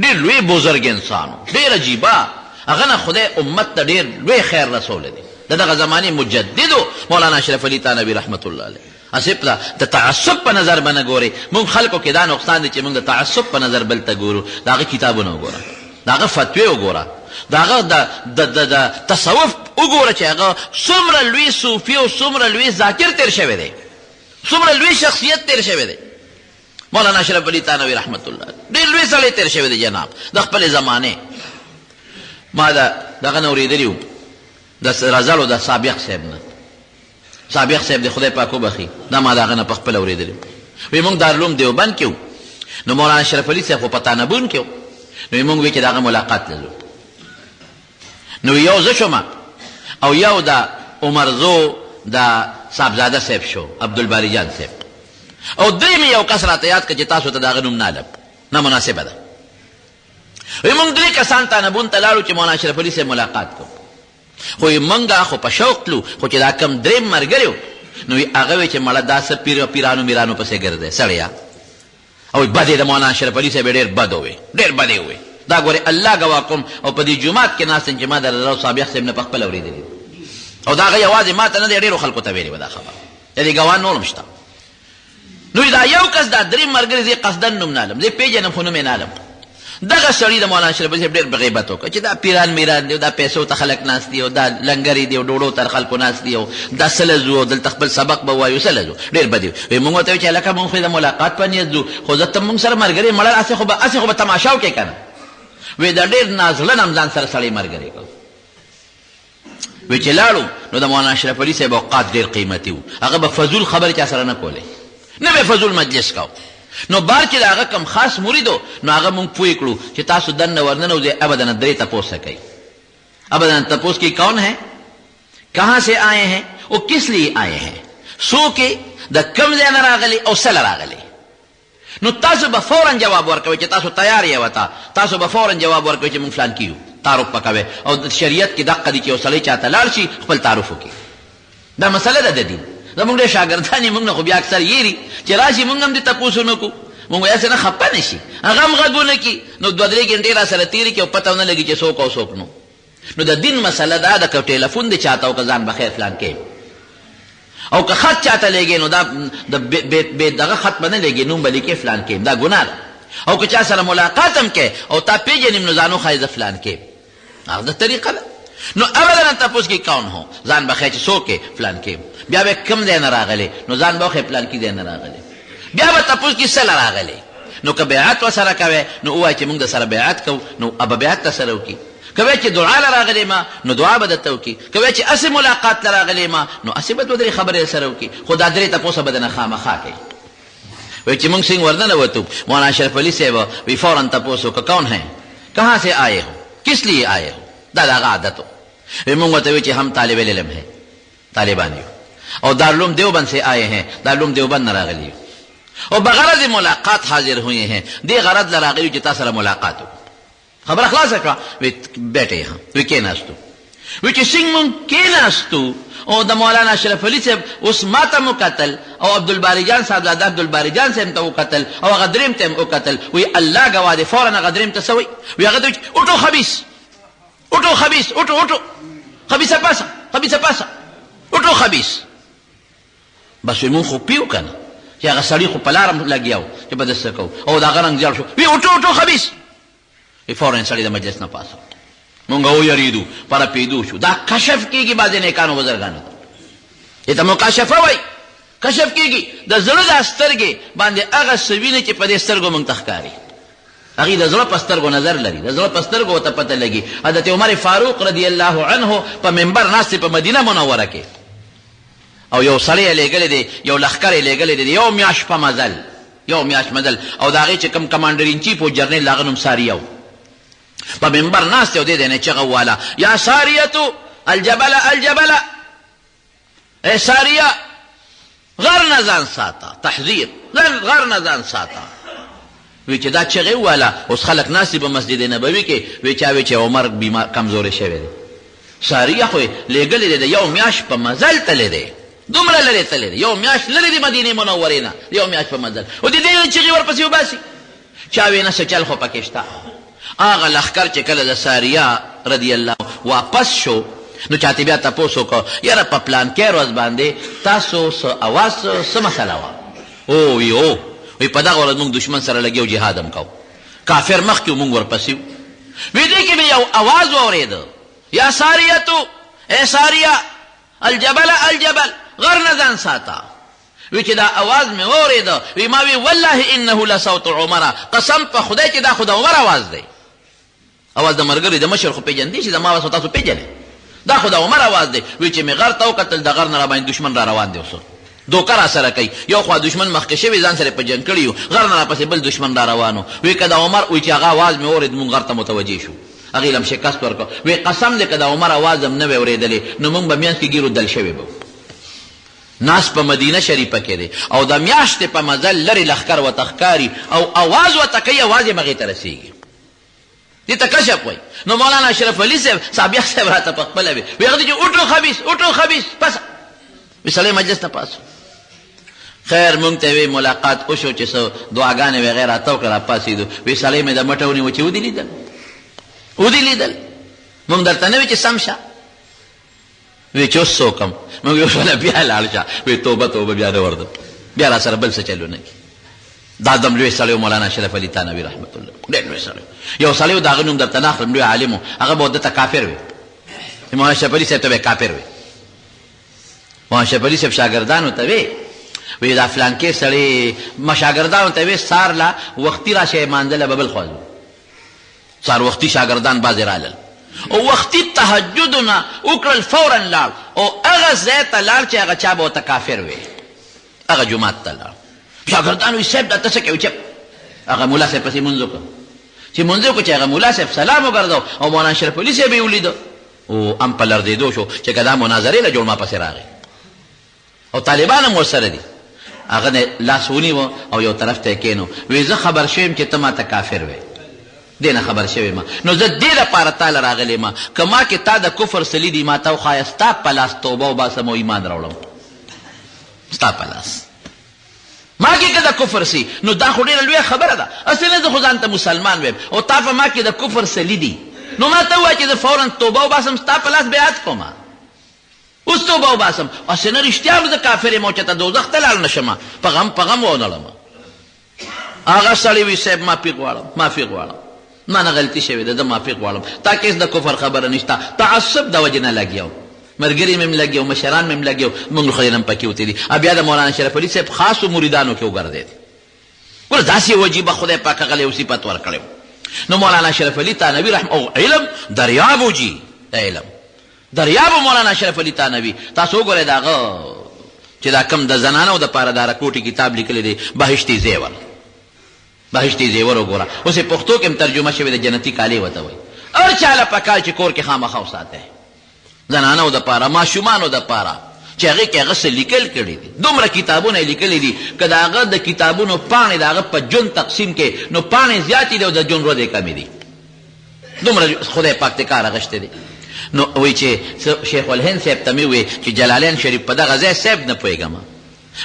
ډېر لوی بزرګ انسان و ډېر عجیبه هغه نه خدای امت ته ډېر لوی خیر رسولی دی د دغه زمانې مجدد مولانا اشرف علي تانوي رحمت الله علیه اسې د تعصب په نظر به نه ګورې موږ خلکو کې دا نقصان دی چې موږ د تعصب په نظر بل ته ګورو د هغه کتابونه وګوره د هغه فتوی وګوره د هغه د تصوف وګوره چې هغه څومره لوی صوفي او څومره لوی ذاکر تېر شوی دی څومره لوی شخصیت تېر شوی دی مولانا اشرف علي تانوي رحمت الله ډېر لوی سړی تېر شوی دی جناب د خپلې زمانې ما دغه نه اورېدلي وو د رزلو د سابق صاحب نه سابق صاحب د خدای پاک وبخي دا ما د هغه نه په خپله اورېدلي وی موږ دارالعلوم دیوبند کې وو نو مولانا اشرف علي صاحب خو په تانبون کې وو نو موږ وی چې د هغه ملاقات لرو نو یو زه شوم او یو د عمرزو د صاحبزاده صاحب شو عبدالباري جان صاحب او درې مې یو کس راته یاد کړه چې تاسو ته د هغه نوم نه علم نه مناسبه ده وی موږ درې کسان تانبون ته لاړو چې مولانا اشرف علي صاحب ملاقات کوو خو موږ خو په شوق تلو خو چې دا کم درې ملګري وو نو هغه وی چې مړه دا څه پیرانو میرانو پسې ګرځی سړیه او بدې د مولانا اشرف علي صاحب ډېر بد ووی ډېر بدې ووی دا ګورې الله ګواه کوم او په دې جومات کې ناست یم چې ما د رضا سابق صاحب نه په خپله اورېدلي او دا هغه یوازې ما ته نه دی ډېرو خلکو ته ویلې وه دا خبره د دې ګواه نور هم شته نو دا یو کس دا درې ملګري زه قصدن نوم نه علم زه پېژنم خو نوم یې نه علم دغه سړي د مولانا اشرف علي صاحب ډېر غیبت وکړه چې دا پیران میران دی او دا پیسو ته خلک ناست دي او دا لنګرې دي او ډوډو تر خلکو ناست دي او دا څه لزو او دلته خپل سبق به وایو څه لزو ډېر بد وي موږ ورته وایو چې هلکه موږ خو د ملاقات په نیت ځو خو زه ته موږ سره ملګري مړه هسې خو به تماشا وکړې که نه وی دا ډېر نازله هم ځان سره سړی ملګری کړ وی چې لاړو نو د مولانا اشرف علي صاحب اوقات ډېر قیمتي وو هغه به فضول خبرې چا سره نه کولې نه به فضول مجلس کو نو بار چې د هغه کم خاص مریدو نو هغه موږ پوه کړو چې تاسو دننه ورننوځئ ابدا درې تپوس کوي ابدا تپوس کی کون ہے کہاں سے آئے ہیں اور کس لیے آئے ہیں سو کې د کم ځای نه راغلي او سله راغلي نو تاسو به فورا جواب ورکوئ چې تاسو تیار یې وته تاسو به فورا جواب ورکوئ چې موږ فلان کیو تعارف پکوئ او د شریعت کې دقه دي چې یو سړی چاته لاړ شي خپل تعارف وکړي دا مسله ده د دین زموږ ډېر شاګردان یې موږ نه خو بیا اکثر یېري چې راشي موږ هم دې تپوس ونه کړو موږ وایو نه خفه نه شي هغه هم غږ ونه کړي نو دوه درې ګنټې را سره تېرې کړي او پته ونه لګي چې څوک او څوک نو د دین مسله دا ده که ټیلیفون دې چاته او که ځان بخیر فلان کې او که خط چاته لګې نو دا د بې دغه خط به نه لګې نوم به لیکې فلان کې دا ګناه ده او که چا سره ملاقات هم کې او تا پېژنې نو ځانو ښایي زه فلان کې هغه طریقه ده نو ابدا تپوس کې کون هو ځان به ښایي چې څوک کې فلان کې بیا به کم ځای نه راغلی نو ځان به وښایي فلان کې ځای نه راغلی بیا به تپوس کې سله راغلی نو که بیعت ورسره کوې نو ووایه چې موږ د سره بیعت کوو نو ابه بیعت ته سره وکړي که وایي چې دعا له راغلی ما نو دعا به درته وکړي که وایي چې هسې ملاقات له راغلی ما نو هسې به دوه درې خبرې سره وکړي خو دا درې تپوسه به درنه خامخا کوي وایي چې موږ څنګه ورننوتو مولانا اشرف علي صاحب وی فوراً تپوس وکړه کون ہے کہاں سے آئے ہو کس لیے آئے ہو دا د هغه عادت و وی موږ ورته وایو چې هم طالب علم ہے طالبان یو اور دارالعلوم دیوبند سے آئے ہیں دارالعلوم دیوبند نه راغلي یو اور بغرض ملاقات حاضر ہوئے ہیں دې غرض له راغلي چې تا سره ملاقات وکړو خبره خلاصه کړه وی بیٹھے یہاں وی کېناستو وی چې څنګه مونږ کېناستو او د مولانا اشرف علي صاحب اوس ما ته مو کتل او عبدالباري جان صاحبزاده عبدالباري جان صاحب ته وکتل او هغه درېم ته هم وکتل وی الله ګواه دی فورا هغه درېم ته څه وی وی هغه ته اوټو خبیث اوټو خبیث اوټو خبیثه پاسه خبیثه پاسه اوټو خبیث بس وی مونږ خو پیو که نه چې هغه سړي خو په لاره لګیا و چې به داسې کوو او د هغه رنګ زیړ شو وی اوټو خبیث وی فورا سړي د مجلس نه پاسه مونږ ویریدو پرپېدو شو دا کشف کېږي بعضې نیکانو بزرګانو ته ته مکاشفه وایي کشف کېږي د زړه دا سترګې باندې هغه څه وینې چې په دې سترګو مونږ ته ښکاري هغه د زړه پسترګو نظر لري، د زړه پسترګو ته پته لګي. حضرت عمر فاروق رضی الله عنه په منبر ناست په مدینه منوره کې، او یو سړی لېږلی دی، یو لښکر یې لېږلی دی یو میاشت په مزل، یو میاشت مزل، او د هغې چې کوم کمانډر ان چیف و جرنیل د هغه نوم ساریه و، په منبر ناست او دی دی نه چغه وواله یا ساریتو الجبل الجبل، ای ساریه غر نه ځان ساته، تحذیر غر نه ځان ساته. وی چې دا چغې وواله اوس خلک ناست دي په مسجد نبوي کې، وی چا وی چې عمر بیمار کمزوری شوی دی. ساریه خو یې لېږلی دی د یو میاشت په مزل تللی دی، دومره لرې تللی دی، یو میاشت لرې دی مدینې منورې نه، یو میاشت په مزل، او د دې نه چغې ورپسې وباسي. چا وی نه څه چل خو پکې شته. هغه لښکر چې کله د ساریه رضی الله واپس شو نو چاته بیا تپوس وکړو یاره په پلانکې ورځ باندې تاسو څه اواز څه مسله وه؟ او وی په دغه ورځ موږ دشمن سره لګي او جهاد هم کوو، کافر مخکې موږ ورپسې وو. وی دې کې مې یو اواز واورېده یا ساریتو ای ساریه الجبل الجبل غر نه ځان ساته. وی چې دا اواز مې واورېده، وی ما وی والله انه لصوت عمره، قسم په خدای چې دا خو د عمر اواز دی، اواز د ملګري د مشر خو پېژندې چې زما اواز خو تاسو پېژنئ، دا خو د عمر اواز دی. وی چې مې غر ته وکتل د غر نه راباندې دشمن را روان دی، اوس دوکه را سره کوي، یو خوا دشمن مخکې شوي ځان سره په جنګ کړي یو، غر نه راپسې بل دشمن را روانو. وی که د عمر وی چې هغه اواز مې واورېد مونږ غر ته متوجه شو، هغې لم شکست ورکړو. وی قسم دی که د عمر اواز هم نه وی اورېدلې نو مونږ به منځ کې ګیرو دل شوي به. ناس په مدینه شریفه کې دی او د میاشتې په مزل لرې لښکر ورته ښکاري او اواز ورته کوي، اواز یې مغې ته رسېږي، دې ته کشف وایي. نو مولانا اشرف علي صاحب صابیه صاحب راته په خپله وي، وی هغه دی چې اټو خبیث اټو خبیث پس وی سړی مجلس ته پاس. خیر مونږ ته وی ملاقات وشو چې څه دعاګانې وغیره راته وکړه راپاسېدو. وی سړی مې د مټه ونیو چې ودې لیدل ودې لیدل مونږ درته نه وي چې سم شه. وی چې اوس څه وکړم؟ مونږ یو شله بیا لاړ شه. وی توبه توبه بیا نه وردم، بیا را سره بل څه چلو نه کي. دا دم لوی سړی مولانا اشرف علي تانوي رحمت الله، ډېر لوی سړی، یو سړی و د هغه نوم درته نه اخلم، لوی عالم و، هغه به ورته کافر وي، مولانا اشرف علي صاحب ته به کافر وي. مولانا اشرف علي صاحب شاګردانو ته وی وی دا فلانکې سړی شاګردانو ته وی سار لا وختي راشئ مانځله به بل خوا ځو. سار وختي شاګردان بعضې رالل او وختي تهجدونه وکړل، فورا لاړ او هغه ځای ته لاړ چې هغه چا به ورته کافر وی، هغه جومات ته لاړ. شاګردانو وی صاحب دا ته څه کوې؟ چپ. هغه ملا صاحب پسې مونځ وکړه، چې مونځ وکړو چې هغه ملا صاحب سلام وګرځو او مولانا اشرف علي صاحب یې ولیده او ام په لړزېدو شو چې که دا مناظرې له جوړ ما پسې راغی او طالبان هم ورسره دي. هغه نه لاس ونیوه او یو طرف ته یې کېنو. وی زه خبر شویم چې ته ما ته کافر وې، دې نه خبر شوی ما، نو زه دې لپاره تا له راغلی ما که ما کې تا د کفر څه لیدي ما ته وښایه، ستا په لاس توبه وباسم او ایمان راوړم، ستا په لاس ما کې که د کفر سي نو دا خو ډېره لویه خبره ده. اصل نه زه خو ځان ته مسلمان ویم او تا په ما کې د کفر څه لیدي نو ما ته ووایه چې زه فورا توبه وباسم، ستا په لاس بیعت کومه، اوس توبه وباسم. اصل نه رښتیا هم زه کافر یم او چې ته دوزخ ته لاړ نه شمه، په غم ونړمه. هغه سړی وي صاحب معافي غواړم ما نه غلطي شوې ده، زه معافي غواړم، تا کې د کفر خبره نشته، تعصب د وجې نه لګیو، ملګري مې هم لګیو، مشران مې هم لګیو، موږ خو یې هم پکې وتې دي. بیا د مولانا اشرف علي صاحب خاصو مریدانو کې وګرځېد. ګوره داسې وجیبه خدای پاک هغه له یو صفت ورکړی. نو مولانا اشرف علي تانوي او علم دریاب وجي، د علم دریاب مولانا اشرف علي تانوي. تاسو وګورئ د هغه چې دا کم د زنانو دپاره دا رکوټي کتاب لیکلی دی بهشتي زیور، بهشتي زیور وګوره، اوس یې پښتو کې هم ترجمه شوې ده، جنتي کالي ورته وایي. هر چا له پکار چې کور کې خامخا وساتی، زنانو دپاره، ماشومانو دپاره چې هغې کې هغه څه لیکل کړي دي، دومره کتابونه یې لیکلي دي که د هغه د کتابونو پاڼې د هغه په جون تقسیم کې نو پاڼې زیاتې دي او د جون ورځې کمې دي، دومره خدای پاک ته کار اخیستی دی. نو وایي چې شیخ الهند صاحب ته مې وویل چې جلالین شریف په دغه ځای صاحب نه پوهېږم،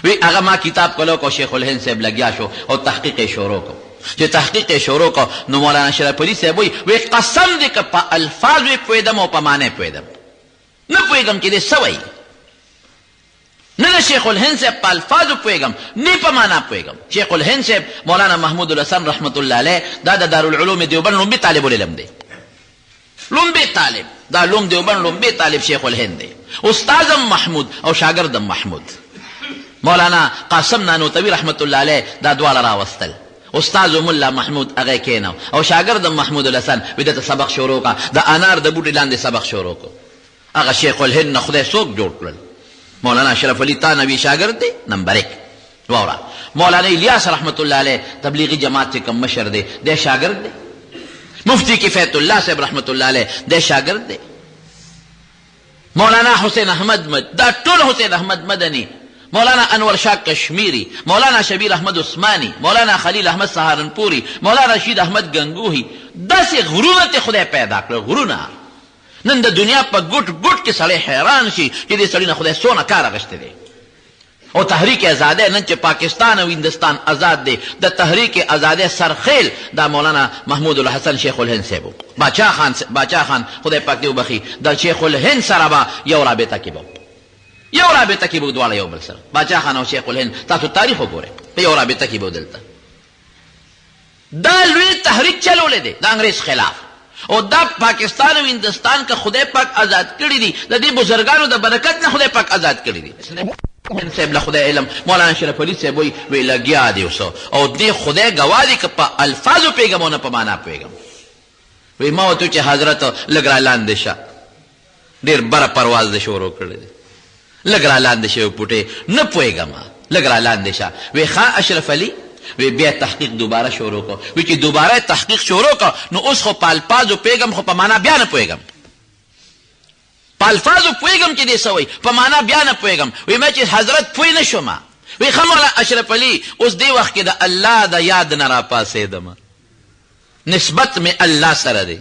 وی هغه ما کتاب کلو کو شیخ الهند صاحب لګیا شو او تحقیق یې شروع کو. چې تحقیق یې شروع کو نو مولانا اشرف علي صاحب وی قسم دی که په الفاظو یې پوهېدم او په معنی پوهېدم، نه پوهېږم چې دې څه وایي، نه د شیخ الهند صاحب په الفاظو پوهېږم نه په معنا پوهېږم. شیخ الهند صاحب مولانا محمود الحسن رحمت الله علیه دا د دارالعلوم دیوبند لومبي طالب العلم دی، لومبي طالب، دا لوم دیوبند لومبي طالب شیخ الهند دی، استادم محمود او شاګردم محمود. مولانا قاسم نانوتوي رحمت الله علیه دا دواړه راوستل استاد مولا محمود هغه کېناو او شاګرد محمود الحسن ودته سبق شروع کا د انار د بوټي لاندې سبق شروع کو هغه شیخ الهند نه خدای څوک جوړ کړل مولانا اشرف علي تانوي شاګرد دی نمبر 1 واورا مولانا الیاس رحمت الله علیه تبلیغی جماعت کې کم مشر دی د شاګرد دی مفتی کفایت الله صاحب رحمت الله علیه د شاګرد دی مولانا حسین احمد دا ټول حسین احمد مدنی مولانا انور شاه کشمیری مولانا شبیر احمد عثماني مولانا خلیل احمد سهارنپوری مولانا رشید احمد گنگوهی داسې غرونه ته خدای پیدا کړل غرونه نن د دنیا په ګوټ ګوټ کې سړی حیران شي چې دې سړي نه خدای څونه کار اخیستی دی او تحریک ازادۍ نن چې پاکستان او هندستان آزاد دی د تحریک ازادۍ سرخیل دا مولانا محمود الحسن شیخ الهند صاحب باچا خان خدای پاک دې وبخي د شیخ الهند سره به یو رابطه کې به دواړه یو بل سره باچا خان او شیخ الهند تاسو تاریخ وګورئ په یو رابطه کې به دلته دا لوی تحریک چلولی دی د انګریز خلاف او دا پاکستان او هندستان که خدای پاک آزاد کړي دي د دې بزرګانو د برکت نه خدای پاک آزاد کړي دي صاحب له خدای علم مولانا شرف علي صاحب وی لګیا دی او دې خدای گواه دی که په الفاظو پیغام او نه په معنا پیغام وی ما ورته چې حضرت لږ را لاندې شه ډېر بره پرواز د شروع کړی دی لږ را لاندې شه پوټې نه پوهېږم لږ را لاندې شه وی ښه اشرف علي وی بیا تحقیق دوباره شروع کو وی چې دوباره تحقیق شروع کو نو اوس خو په الفاظو پوهېږم خو په معنا بیا نه پوهېږم په الفاظو پوهېږم چې دې څه وایي په معنا بیا نه پوهېږم وی ما چې حضرت پوه نه شوم وی ښه مولا اشرف علي اوس دې وخت کې د الله د یاد نه راپاڅېدم نسبت مې الله سره دی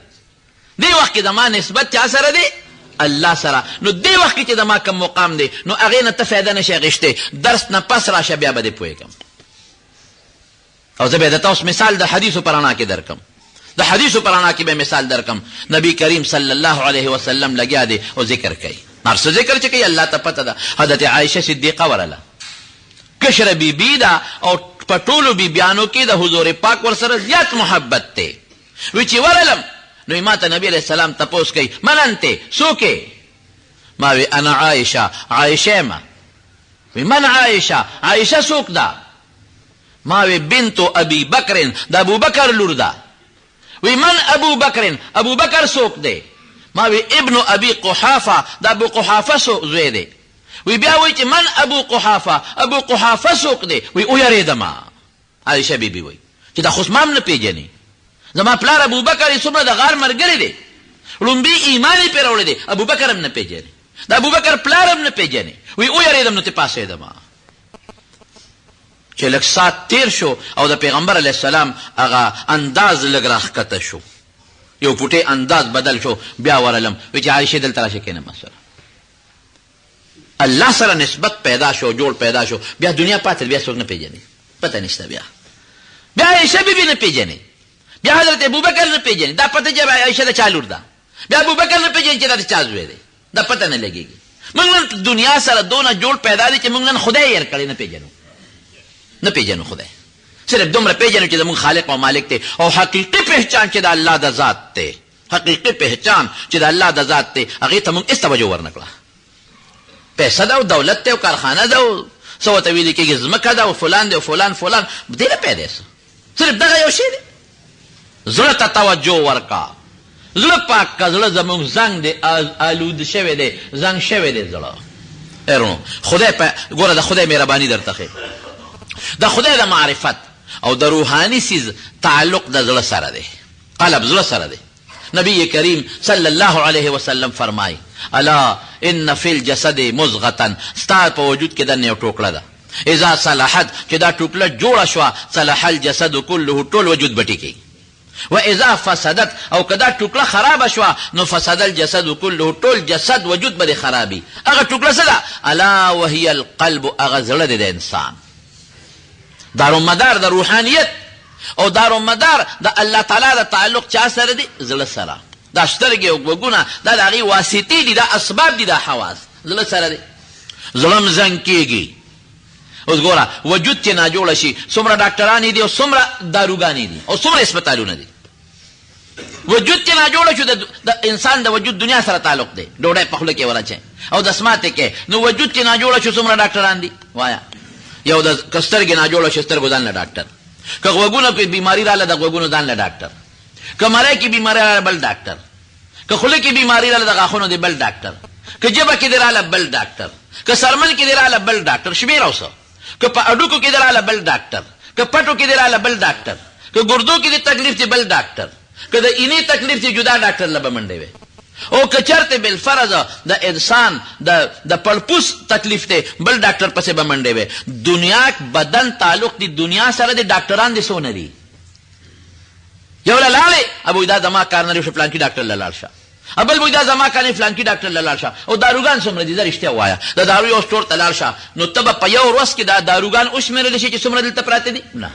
دې وخت کې د ما نسبت چا سره دی الله سره نو دې وخت کې چې د ما کوم مقام دی نو هغې نه ته فایده نشې اخیستی درس نه پس راشه بیا به دې پوهېږم او زه بیا درته اوس مثال د حدیثو په رڼا کې درکم د حدیثو په رڼا کې به مثال درکم نبی کریم صلی الله علیه وسلم لګیا دی او ذکر کوي هر څه ذکر چې کوي الله ته پته ده حضرت عایشه صدیقه ورله کشره بیبي ده او په ټولو بیبیانو کې د حضور پاک ورسره زیات محبت دی وی چې ورلم نو ما ته نبی علیہ السلام تپوس کوي من انته څوک ما وی انا عایشه ما وی من عایشه څوک ده ما وی بنتو ابي بکر د ابو بکر لور ده وی من ابو بکر څوک دی ما وی ابن ابي قحافه د ابو قحافه زوی دی وی بیا وی چې من ابو قحافه څوک دی وی او یریدم عایشه بیبي وی چې دا خو مام نه پیژني زما پلار ابو بکر څومره د غار مرګری دی لومبي ایمان یې پرې راوړی دی ابو بکر هم نه پیژني د ابو بکر پلار هم نه پیژني وی او یریدم نو ته پاسېدم چې لږ ساعت تیر شو او د پیغمبر علیه السلام هغه انداز لږ راښکته شو یو پوټې انداز بدل شو بیا ورلم وی چې عایشې دلته راشه کښېنه سره الله سره نسبت پیدا شو جوړ پیدا شو بیا دنیا پاتې بیا څوک نه پیژني پته نشته بیا عایشه بیبي نه پیژني بیا حضرت ابوبکر نه پیژني دا پته چې عایشه د چا لور ده بیا ابوبکر نه پیژني چې دا د چا زوی دی دا پته نه لګېږي موږ نن دنیا سره دونه جوړ پیدا دی چې موږ نن خدای هېر کړی نه پیژنو خدای صرف دومره پیژنو چې زموږ خالق او مالک دی او حقیقي پہچان چې د الله د ذات دی حقیقي پہچان چې د الله د ذات دی هغې ته موږ هېڅ توجه ورنه کړه پیسه ده او دولت دی او کارخانه ده او څه ورته ویلې کېږي ځمکه ده او فلان دی او فلان دې نه پیدا صرف دغه یو شی دی زړه ته توجه ورکړه زړه پاک که زړه زموږ زنګ دی آلود شوی دی زنګ شوی دی زړه ایرونو خدای ګوره د خدای مهرباني درته ښیي د خدای د معرفت او د روحانی سیز تعلق د زړه سره دی قلب زړه سره دی نبی کریم صلی الله علیه وسلم فرمای الا ان فی الجسد مضغه ستا په وجود کې دنه یو ټوکړه ده اذا صلحت چې دا ټوکړه جوړه شوه صلح الجسد كله ټول وجود بټي کوي و اذا فسدت او کدا ټوکړه خراب شوه نو فسد الجسد كله ټول جسد وجود به خرابي هغه ټوکړه څه ده الا وهي القلب هغه زړه دی د انسان دارومدار د روحانیت او دارومدار د الله تعالی د تعلق چا سره دی زړه سره دا سترګې او غوږونه دا د هغې واسطې دي دا اسباب دي دا حواس زړه سره دی زړه م زنګ کېږي اوس ګوره وجود چې ناجوړه شي څومره ډاکټرانې دي او څومره داروګانې دي او څومره اسپتالونه دي وجود چې ناجوړه شو د انسان د وجود دنیا سره تعلق دی ډوډۍ په خوله کې ورچې او دسمات کې نو وجود چې ناجوړه شو څومره ډاکټران دي وایا یو د سترګې ناجوړه شو سترګو ځان له ډاکټر که غوږونو کې بیماری رااله د غوږونو ځان له ډاکټر، که مرۍ کې بیماری رااله بل ډاکټر، که خوله کې بیماری رااله د غاښونو د بل ډاکټر، که جبه کې دې رااله بل ډاکټر، که سرمن کې دې رااله بل ډاکټر، شمېر اوسه، که په اډوکو کې دې رااله بل ډاکټر، که پټو کې دې رااله بل ډاکټر، که ګردو کې دې تکلیف دی بل ډاکټر، که د اینې تکلیف دی جدا ډاکټر له به منډې وې، او که چرته بالفرض د انسان د پړپوس تکلیف دی بل ډاکټر پسې به منډې وې. دنیا بدن تعلق دی دنیا سره د ډاکټران دې څونه دي؟ یو له لاړې ابوی دا زما کار نه دی شو فلانکي ډاکټر له لاړ شه، بل بوی دا زما کار نه فلانکي ډاکټر له لاړ شه. او داروګان څومره دي؟ زه رښتیا ووایه د دارو یو سټور ته لاړ شه نو ته به په یو ورځ کې دا داروګان وشمېرلی شي چې څومره دلته پراته دي؟ نه.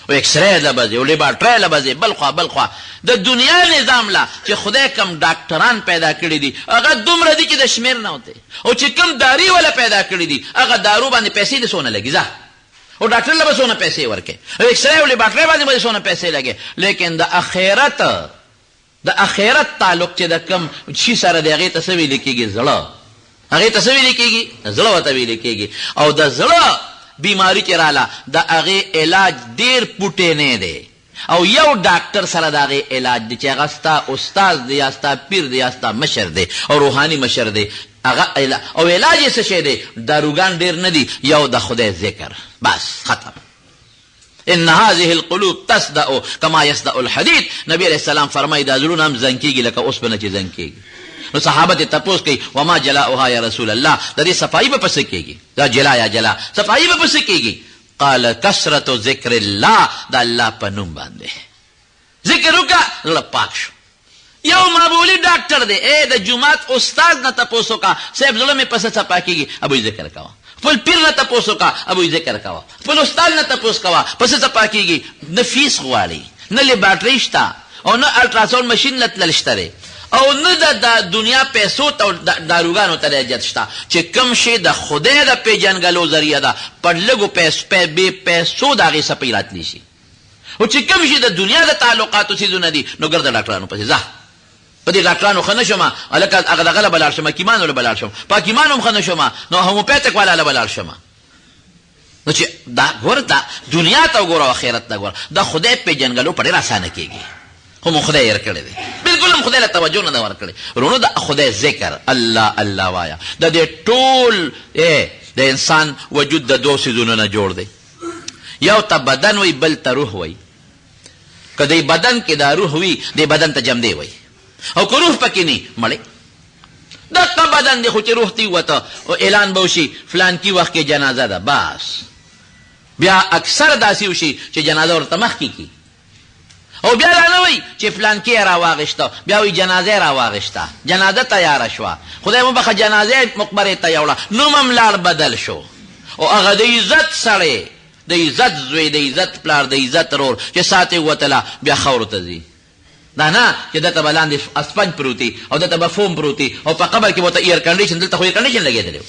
او اکسرې له به ځې، او لیبارټرۍ له به ځې، بل خوا بل خوا. د دنیا نظام لا چې خدای کم ډاکټران پیدا کړي دي هغه دومره دي چې د شمېر نه وتی، او چې کم داري والا پیدا کړي دي هغه دارو باندې پیسې دې څونه لګي ځه، او ډاکټر له به څونه پیسې ورکړي، او اکسرې او لیبارټرۍ باندې به څونه پیسې لګي. لیکن د اخرت تعلق چې د کم شي سره دی هغې ته څه ویلې کېږي؟ زړه. هغې ته څه ویلې کېږي؟ زړه ورته ویلې کېږي. او د زړه بیماری چې راله د هغې علاج ډېر پوټی نه دی، او یو ډاکټر سره د هغې علاج دی چې هغه ستا استاد دی یا ستا پیر دی یا ستا مشر دی او روحاني مشر دی. او علاج یې څه شی دی؟ داروګان ډېر نه دي، یو د خدای ذکر، بس ختم. ان هذه القلوب تصدع كما يصدع الحديد. نبی علیہ السلام فرمایي دا زړونه هم زنګ کېږي لکه اوسپنه چې زنګ کېږي. نو صحابه ته تپوس کوي وما جلاؤها یا رسول الله، د دې صفایي به پسې کېږي؟ دا جلا یا جلا صفایي به پسې کېږي؟ قال کثرت ذکر الله، د الله په نوم باندې ذکر وکړه زړه پاک شو. یو معمولي ډاکټر دی د جومات استاد نه تپوس وکړه صاحب زړه مې پسې څپا کېږي، ابوی ذکر کوه. خپل پیر نه تپوس وکړه ابوی ذکر کوه. خپل استاد نه تپوس کوه پسې څپا کېږي. نه فیس غواړي، نه لیبارټرۍ شته، او نه الټراساونډ مشین نه تلل شته دی، او نه د دنیا پیسو ته داروګانو ته اجازه شته چې کوم شی د خدای د پیژنګلو ذریعه ده په لږو بې پیسو د هغې څپۍ راتلی شي. او چې کوم شي د دنیا د تعلقاتو څیزونه دي نو ګرده ډاکټرانو پسې ځه. په دې ډاکټرانو ښه نه شمه هلکه هغه دغه له به لاړ شم، حکیمانو له به لاړ شم، په حکیمانو هم ښه نه شمه نو هوموپیتک والا له به لاړ شمه. نو چې دا ګوره دا دنیا ته وګوره او آخرت ته ګوره، د خدای پیژنګلو په ډېر اسانه کېږي، خو مو خدای هېر کړی دی، بلکل هم خدای له توجه نه ده ورکړې. ورونو د خدای ذکر الله الله وایه. د دې ټول د انسان وجود د دوو څیزونو نه جوړ دی، یو ته بدن وی بل ته روح وی. که دی بدن کې دا روح وي دی بدن ته جمدی وی، او که روح پکې نه مړی دغه بدن دی، خو چې روح تی وته او اعلان به وشي فلانکي وخت کې جنازه ده، بس بیا اکثر داسې وشي چې جنازه ورته مخکې کي، او بیا را نه وی چې فلانکي را واغشته، بیا وی جنازه را واغشته، جنازه تیاره شوه، خدای مبخه جنازه مقبرې ته یوړه، نوم هم لاړ بدل شو. او هغه د عزت سړی، د عزت زوی، د عزت پلار، د عزت رور چې ساتې وتله بیا خاورو ته ځي. دا نه چې دته به لاندې اسپنج پروتي او دته به فوم پروتي، او په قبر کې به ته ایر کنډیشن، دلته خو ایر کنډیشن لګېدلی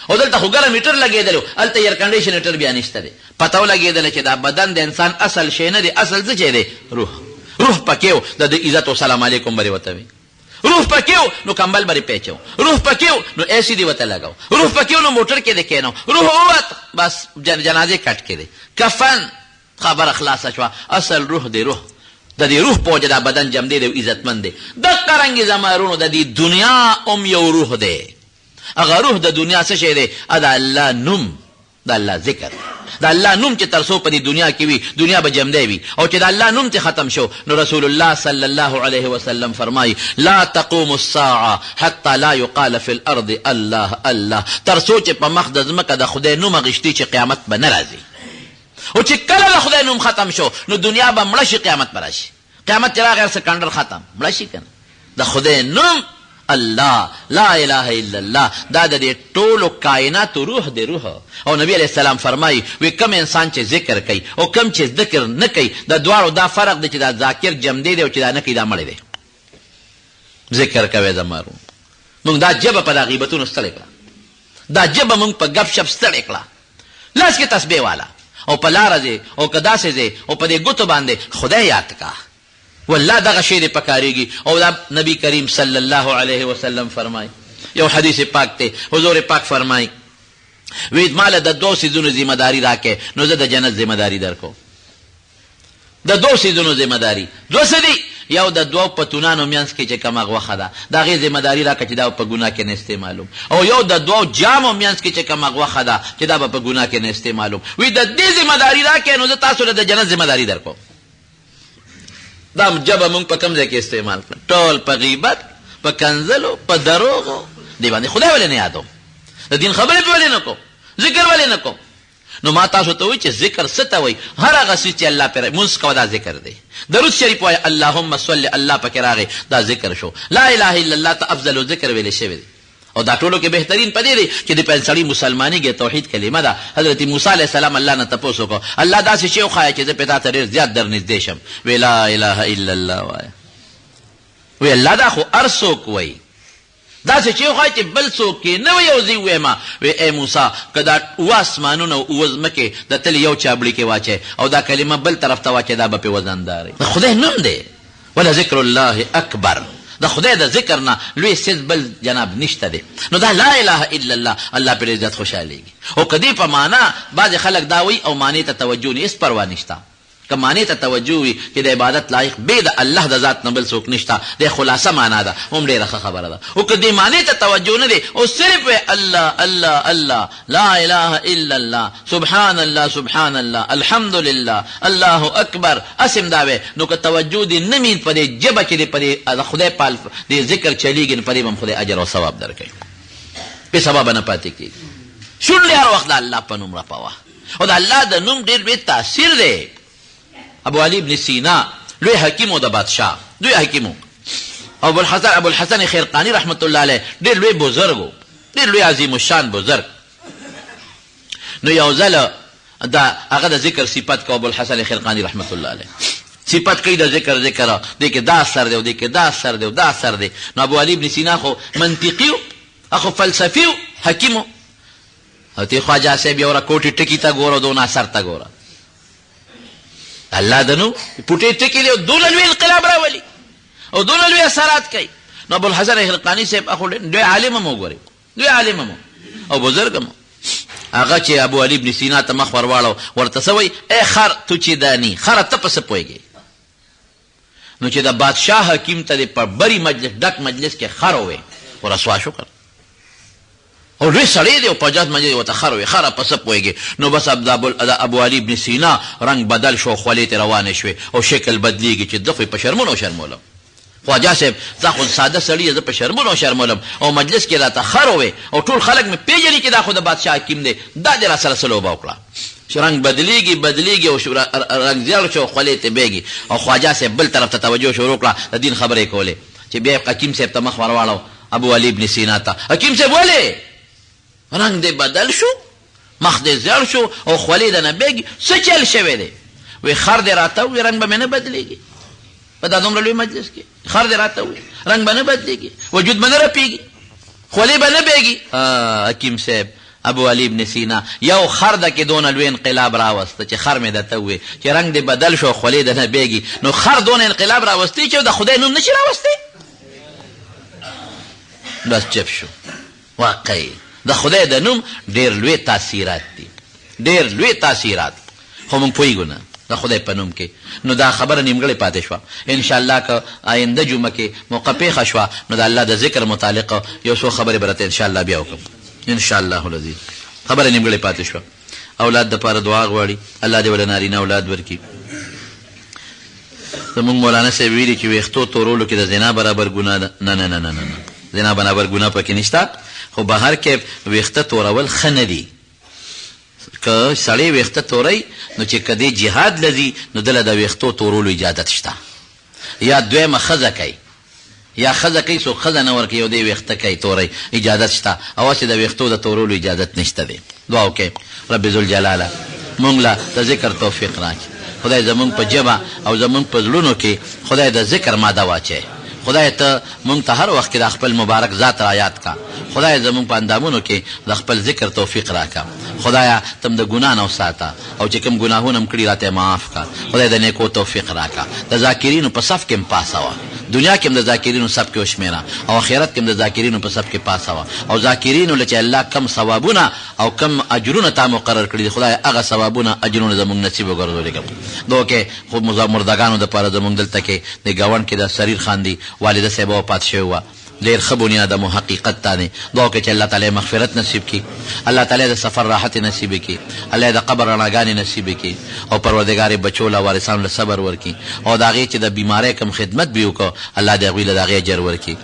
او دلته خو ګرم هیټر لګېدلی، هلته ایر کنډیشن هیټر بیا نشته دی. پته ولګېدله چې دا بدن د انسان اصل شی نه دی، اصل څه شی دی؟ روح. روح پکې و د ده عزت و سلام علیکم به یې ورته وي، روح پکې و نو کمبل به یې پیچو، روح پکې و نو اے سی دې ورته لګو، روح پکې و نو موټر کې دې کېنو، روح ووت بس جنازې کټ کې دی، کفن خبره خلاصه شوه. اصل روح دی، روح د دې روح په وجه دا بدن جمدی دی او عزتمند دی. دقه رنګې زما وروڼو د دې دنیا هم یو روح دی، هغه روح د دنیا څه شی دی؟ د الله نوم، د الله ذکر، د الله نوم چې تر څو په دې دنیا کې وي دنیا به جمدی وي، او چې د الله نوم ته ختم شو نو رسول الله صلی الله علیه وسلم فرمایي لا تقوم الساعه حتى لا يقال في الارض الله الله، تر څو چې په مخ د ځمکه د خدای نوم اغشتي چې قیامت به نه راځي. او چې کله د خدای نوم ختم شو نو دنیا به مړه شي، قیامت به راشي. قیامت چې راغی هر څه کنډر ختم، مړه شي که نه. د خدای نوم الله، لا اله الا الله، دا د دې ټولو کائناتو روح دی، روح. او نبی علیہ السلام فرمایي وی کم انسان چې ذکر کوي او کم چې ذکر نه کوي د دواړو دا فرق دی چې دا ذاکر جمدی دی او چې دا نه کوي دا مړی دی. ذکر کوي زما وروڼو، موږ دا ژبه په دا غیبتونو ستړې کړه، دا ژبه موږ په گپ شپ ستړې کړه. لاس کې تسبیح والا او په لاره ځې او که داسې ځې او په دې ګوتو باندې خدای یاد کا، والله دغه شی دې پکارېږي. او دا نبی کریم صلی الله علیه وسلم فرمایي، یو حدیث پاک ته حضور پاک فرمایي وی مال د دوه څیزونو ذمہ داری راکې نو زه د جنت ذمہ داری درکو. د دوه څیزونو ذمه داري. دوه څه دي؟ یو د دوو پتونانو منځ کې چې کومه غوښه ده د هغې ذمه داري راکړه چې دا په ګناه کې نه استعمالوم، او یو د دوو جامو منځ کې چې کومه غوښه ده چې دا به په ګناه کې نه استعمالوم. وی د دې ذمه داري راکړې نو زه تاسو له د جنت ذمه داري در کوم. دا جبه مونږ په کوم ځای کې استعمال کړه؟ ټول په غیبت، په کنځلو، په دروغو دې باندې خدای ولې نه یادوم؟ د دین خبرې پې ولې نه کوم؟ ذکر ولې نه کوم؟ نو ما تاسو ته وایي چې ذکر څه ته وایي؟ هر هغه څیز چې الله پرې مونځ کوه دا ذکر دی. درود شریف وایي اللهم صل، الله پکې راغی دا ذکر شو. لا اله الا الله ته افضل ذکر ویلې شوی دی، او دا ټولو کې بهترین په دې دی چې د پیل سړي مسلمانېږي. توحید کلمه ده. حضرت موسی علیه السلام الله نه تپوس وکړو، الله داسې شی وښایه چې زه پې تا ته ډېر زیات در نږدې شم. وی لا اله الا الله وایه. وی الله دا خو هر څوک وایي، داسې چې وښایه چې بل څوک یې نه وي او زه ووایم. وی ای موسی که دا اوه اسمانونه او اوه ځمکې د تل یو چابړي کې واچوې او دا کلمه بل طرف ته واچوې دا به پې وزندارې. د خدای نوم دی. ولا ذکر الله اکبر. د خدای د ذکر نه لوی څیز بل جناب نشته دی. نو دا لا اله الا الله الله پرې زیات خوشحالېږي. او که دې په معنا بعضې خلک دا وایي او معنې ته توجه نه، هېڅ پروا نشته. که معنې ته توجه وي چې د عبادت لایق بې د الله د ذات نه بل څوک نشته، د خلاصه معنا ده، هم ډېره ښه خبره ده. او که دې معنې ته توجه نه دی او صرف الله الله الله، لا اله الا الله، سبحان الله سبحان الله، الحمد لله، الله اکبر، اسم دا وی، نو که توجه دې نه وي په دې ژبه کې دې په دې خدای په دې ذکر چلیږي، نو په دې به هم خدای اجر او ثواب درکوي، بې ثوابه نه پاتې کېږي. شونډې هر وخت د الله په نوم رپوه، او د الله د نوم ډېر لوی تاثیر دی. ابو علي ابن سینا لوی حکیم و د بادشاه، لوی حکیم و. ابو الحسن خرقانی رحمت الله علیه ډېر لوی بزرګ و، ډېر لوی عظیم الشان بزرګ. نو یو ځل دا هغه د ذکر صفت کو ابو الحسن خرقانی رحمت الله علیه، صفت کوي د ذکر دې کې دا اثر دی او دې کې دا اثر دی او دا اثر دی. نو ابو علي ابن سینا خو منطقي و، خو فلسفي و، حکیم و. او تی خواجه صاحب یو را کوټې ټکي ته ګوره، دونه اثر ته ګوره. الله دنو پټې ټکي دی او دونه لوی انقلاب راولي او دونه لوی اثرات کوي. نو ابو الحسن خرقانی صاحب اخو ډېر عالم هم وګورئ، لوی عالم هم او بزرګ هم. هغه چې ابو علي ابن سینا ته مخ ورواړو، ورته څه وایي؟ ای خر تو چې داني، خره ته په څه پوهېږې؟ نو چې د بادشاه حکیم ته د په بری مجلس ډک مجلس کې خر ووایي، خو رسوا شو کړ. او لوی سړی دی او په جات مجلس ورته خر وایي، خره په څه پوهېږې؟ نو بس ابو علي ابن سینا رنګ بدل شو، خولې ته روانې شوې او شکل بدلېږي چې ده خو یې په شرمونو شرمولم. خواجه صاحب زه خو ساده سړي زه په شرمونو شرمولم او مجلس کې راته خر ووایي او ټول خلک مې پېژني چې دا خو د بادشاه حکیم دی، دا دې را سره څه لوبه وکړه. رنګ بدلېږي او رنګ زیړ شو، خولې ته بیږي. او خواجه صاحب بل طرف ته توجه شروع کړه، د دین خبرې کولې. چې بیا حکیم صاحب ته مخ ورواړو ابو علي ابن سینا ته، حکیم صاحب ولې رنګ دې بدل شو، مخ دې زیړ شو او خولې ده نه بیږي، څه چل شوی دی؟ وی خر دې راته ووایي رنګ به مې نه بدلېږي. په دا دومره لوی مجلس کې خر دې راته ووایي رنګ به نه بدلېږي، وجود به نه رپېږي، خولې به نه بیږي. حکیم صاحب ابو علي ابن سینا یو خر ده کې دونه لوی انقلاب راوسته چې خر مې درته ووایي چې رنګ دې بدل شو خولې ده نه بیږي. نو خر دونه انقلاب راوستی چې د خدای نوم نشي راوستی. بس چپ شو. واقعي د خدای د نوم ډېر لوی تاثیرات دي، ډېر لوی تاثیرات، خو موږ پوهېږو نه د خدای په نوم کې. نو دا خبره نیمګړې پاتې شوه. انشاءالله که آینده جمعه کې موقع پېښه شوه نو د الله د ذکر متعلق یو څو خبرې به راته انشاءالله بیا وکړم انشاءالله العزیز. خبره نیمګړې پاتې شوه. اولاد دپاره دعا غواړي، الله دې وله نارینه اولاد ورکړي. زمونږ مولانا صاحب ویلي چې ویښتو تورولو کې د زنا برابر ګناه ده. نه نه نه نه نه، زنا برابر ګناه پکې نشته، خو بهر کې ویښته تورول ښه نه دي. که سړی ویښته توروي نو چې که دی جهاد لځي نو دله د ویښتو تورولو اجازت شته. یا دویمه ښځه کوي، یا ښځه کوي څوک ښځه نه ورکوي او دی ویښته کوي توری، اجازت شته. او چې د ویښتو د تورولو اجازت نشته دی. دعا وکړئ رب ذوالجلاله موږ له د ذکر توفیق راکړي. خدای زمونږ په ژبه او زمونږ په زړونو کې خدای د ذکر ماده واچوي. خدای ته مونږ ته هر وخت کې د خپل مبارک ذات را یاد کا. خدای زمونږ په اندامونو کې د خپل ذکر توفیق راکا. خدایا تم د ګناه نه وساته او چې کوم ګناهونه م کړي راته معاف کا. خدای د نیکو توفیق راکا. د ذاکرینو په صف کې م پاسوه، دنیا کې هم د ذاکرینو سب کې وشمیره او آخرت کې هم د ذاکرینو په سب کې پاسوه او ذاکرینو له چې الله کم ثوابونه او کم اجرونه تا مقرر کړي دي خدای هغه ثوابونه اجرونه زموږ نصیب وګرځولي کوم دو کې خو مردگانو دپاره زموږ دلته کې د ګاونډ کې د سریر خان دي والده صاحبه وفات شوې وه ډېر ښه بنیاد مو حقیقت تا دی دعا وکړئ چې الله تعالی مغفرت نصیب کړي الله تعالی د سفر راحت نصیب کړي الله د قبر رڼاګانې نصیب کړي او پروردګار بچو له وارثانو له صبر ورکړي او د هغې چې د بیمارۍ کوم خدمت به یې وکړو الله د هغوی له د هغې اجر ورکړي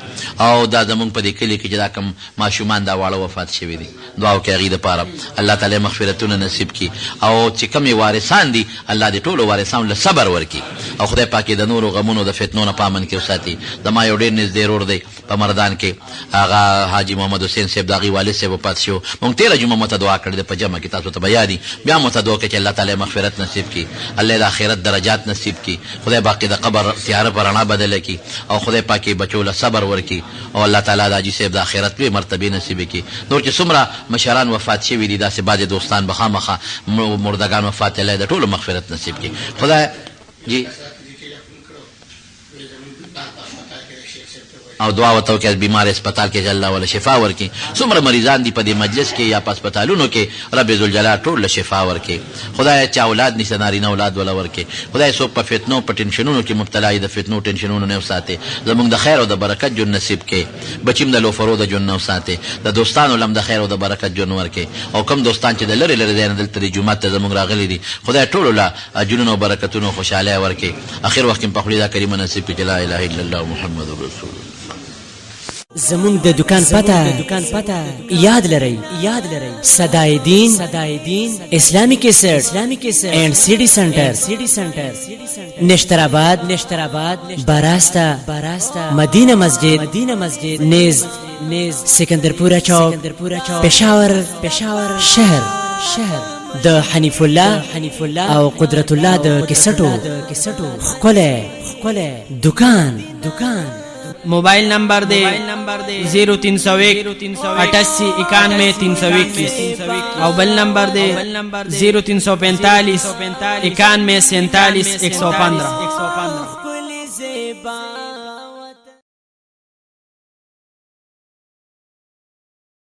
او دا زموږ په دې کلي کې چې دا کوم ماشومان دا واړه وفات شوي دي دعا وکړئ هغې دپاره الله تعالی مغفرتونه نصیب کړي او چې کوم وارثان دي الله د ټولو وارثانو له صبر ورکړي او خدای پاک د نورو غمونو د فتنو نه په امن کې وساتي زما یو ډېر نږدې ورور دی په مردان کې هغه حاجي محمد حسین صاحب د هغې والد صاحب وفات شو مونږ تېره جمعه مو ته دعا کړې ده په جمعه کې تاسو ته به یادي بیا مو ته دعا کوي چې الله تعالی مغفرت نصیب کړي الله د آخرت درجات نصیب کړي خدای باقي د قبر تیاره په رڼا بدله کړي او خدای پاک بچو له صبر ورکړي او الله تعالی د حاجي صاحب د آخرت لوی مرتبې نصیب کړي نور چې څومره مشران وفات شوي دي داسې بعضې دوستان به خامخا مردگان وفات الله د ټولو مغفرت نصیب کړي خدای جی او دعا ورته وکړئ بیمار اسپتال کې چې الله وله شفا ورکړي څومره مریضان دي په دې مجلس کې یا په اسپتالونو کې رب ذوالجلال ټول له شفا ورکړي خدای چې اولاد نشته نارینه اولاد وله ورکړي خدای څوک په فتنو په ټینشنونو کې مبتلا وي د فتنو ټینشنونو نه وساتې زموږ د خیر او د برکت ژوند نصیب کړي بچیم د لوفرو د ژوند نه وساتې د دوستانو لم د خیر او د برکت ژوند ورکړي او کم دوستان چې د لرې لرې ځای نه دلته د جومات ته زموږ راغلي دي خدای ټولو له اجرونو او برکتونو خوشحالۍ ورکړي اخر وخت کې په خولې دا کریمه نصیب کړي چې لا اله الا الله محمد رسول الله زمون د دکان پته یاد لرئ صدای دین اسلامی کیسټ اینڈ سیڈی سنٹر نشترآباد باراستا مدینہ مسجد نیز سکندرپورہ چوک پشاور شهر د حنیف الله او قدرت الله د کیسټو خپل دکان موبائل نمبر دے 0301 88 91 321 او بل نمبر دے 0345 91 47 115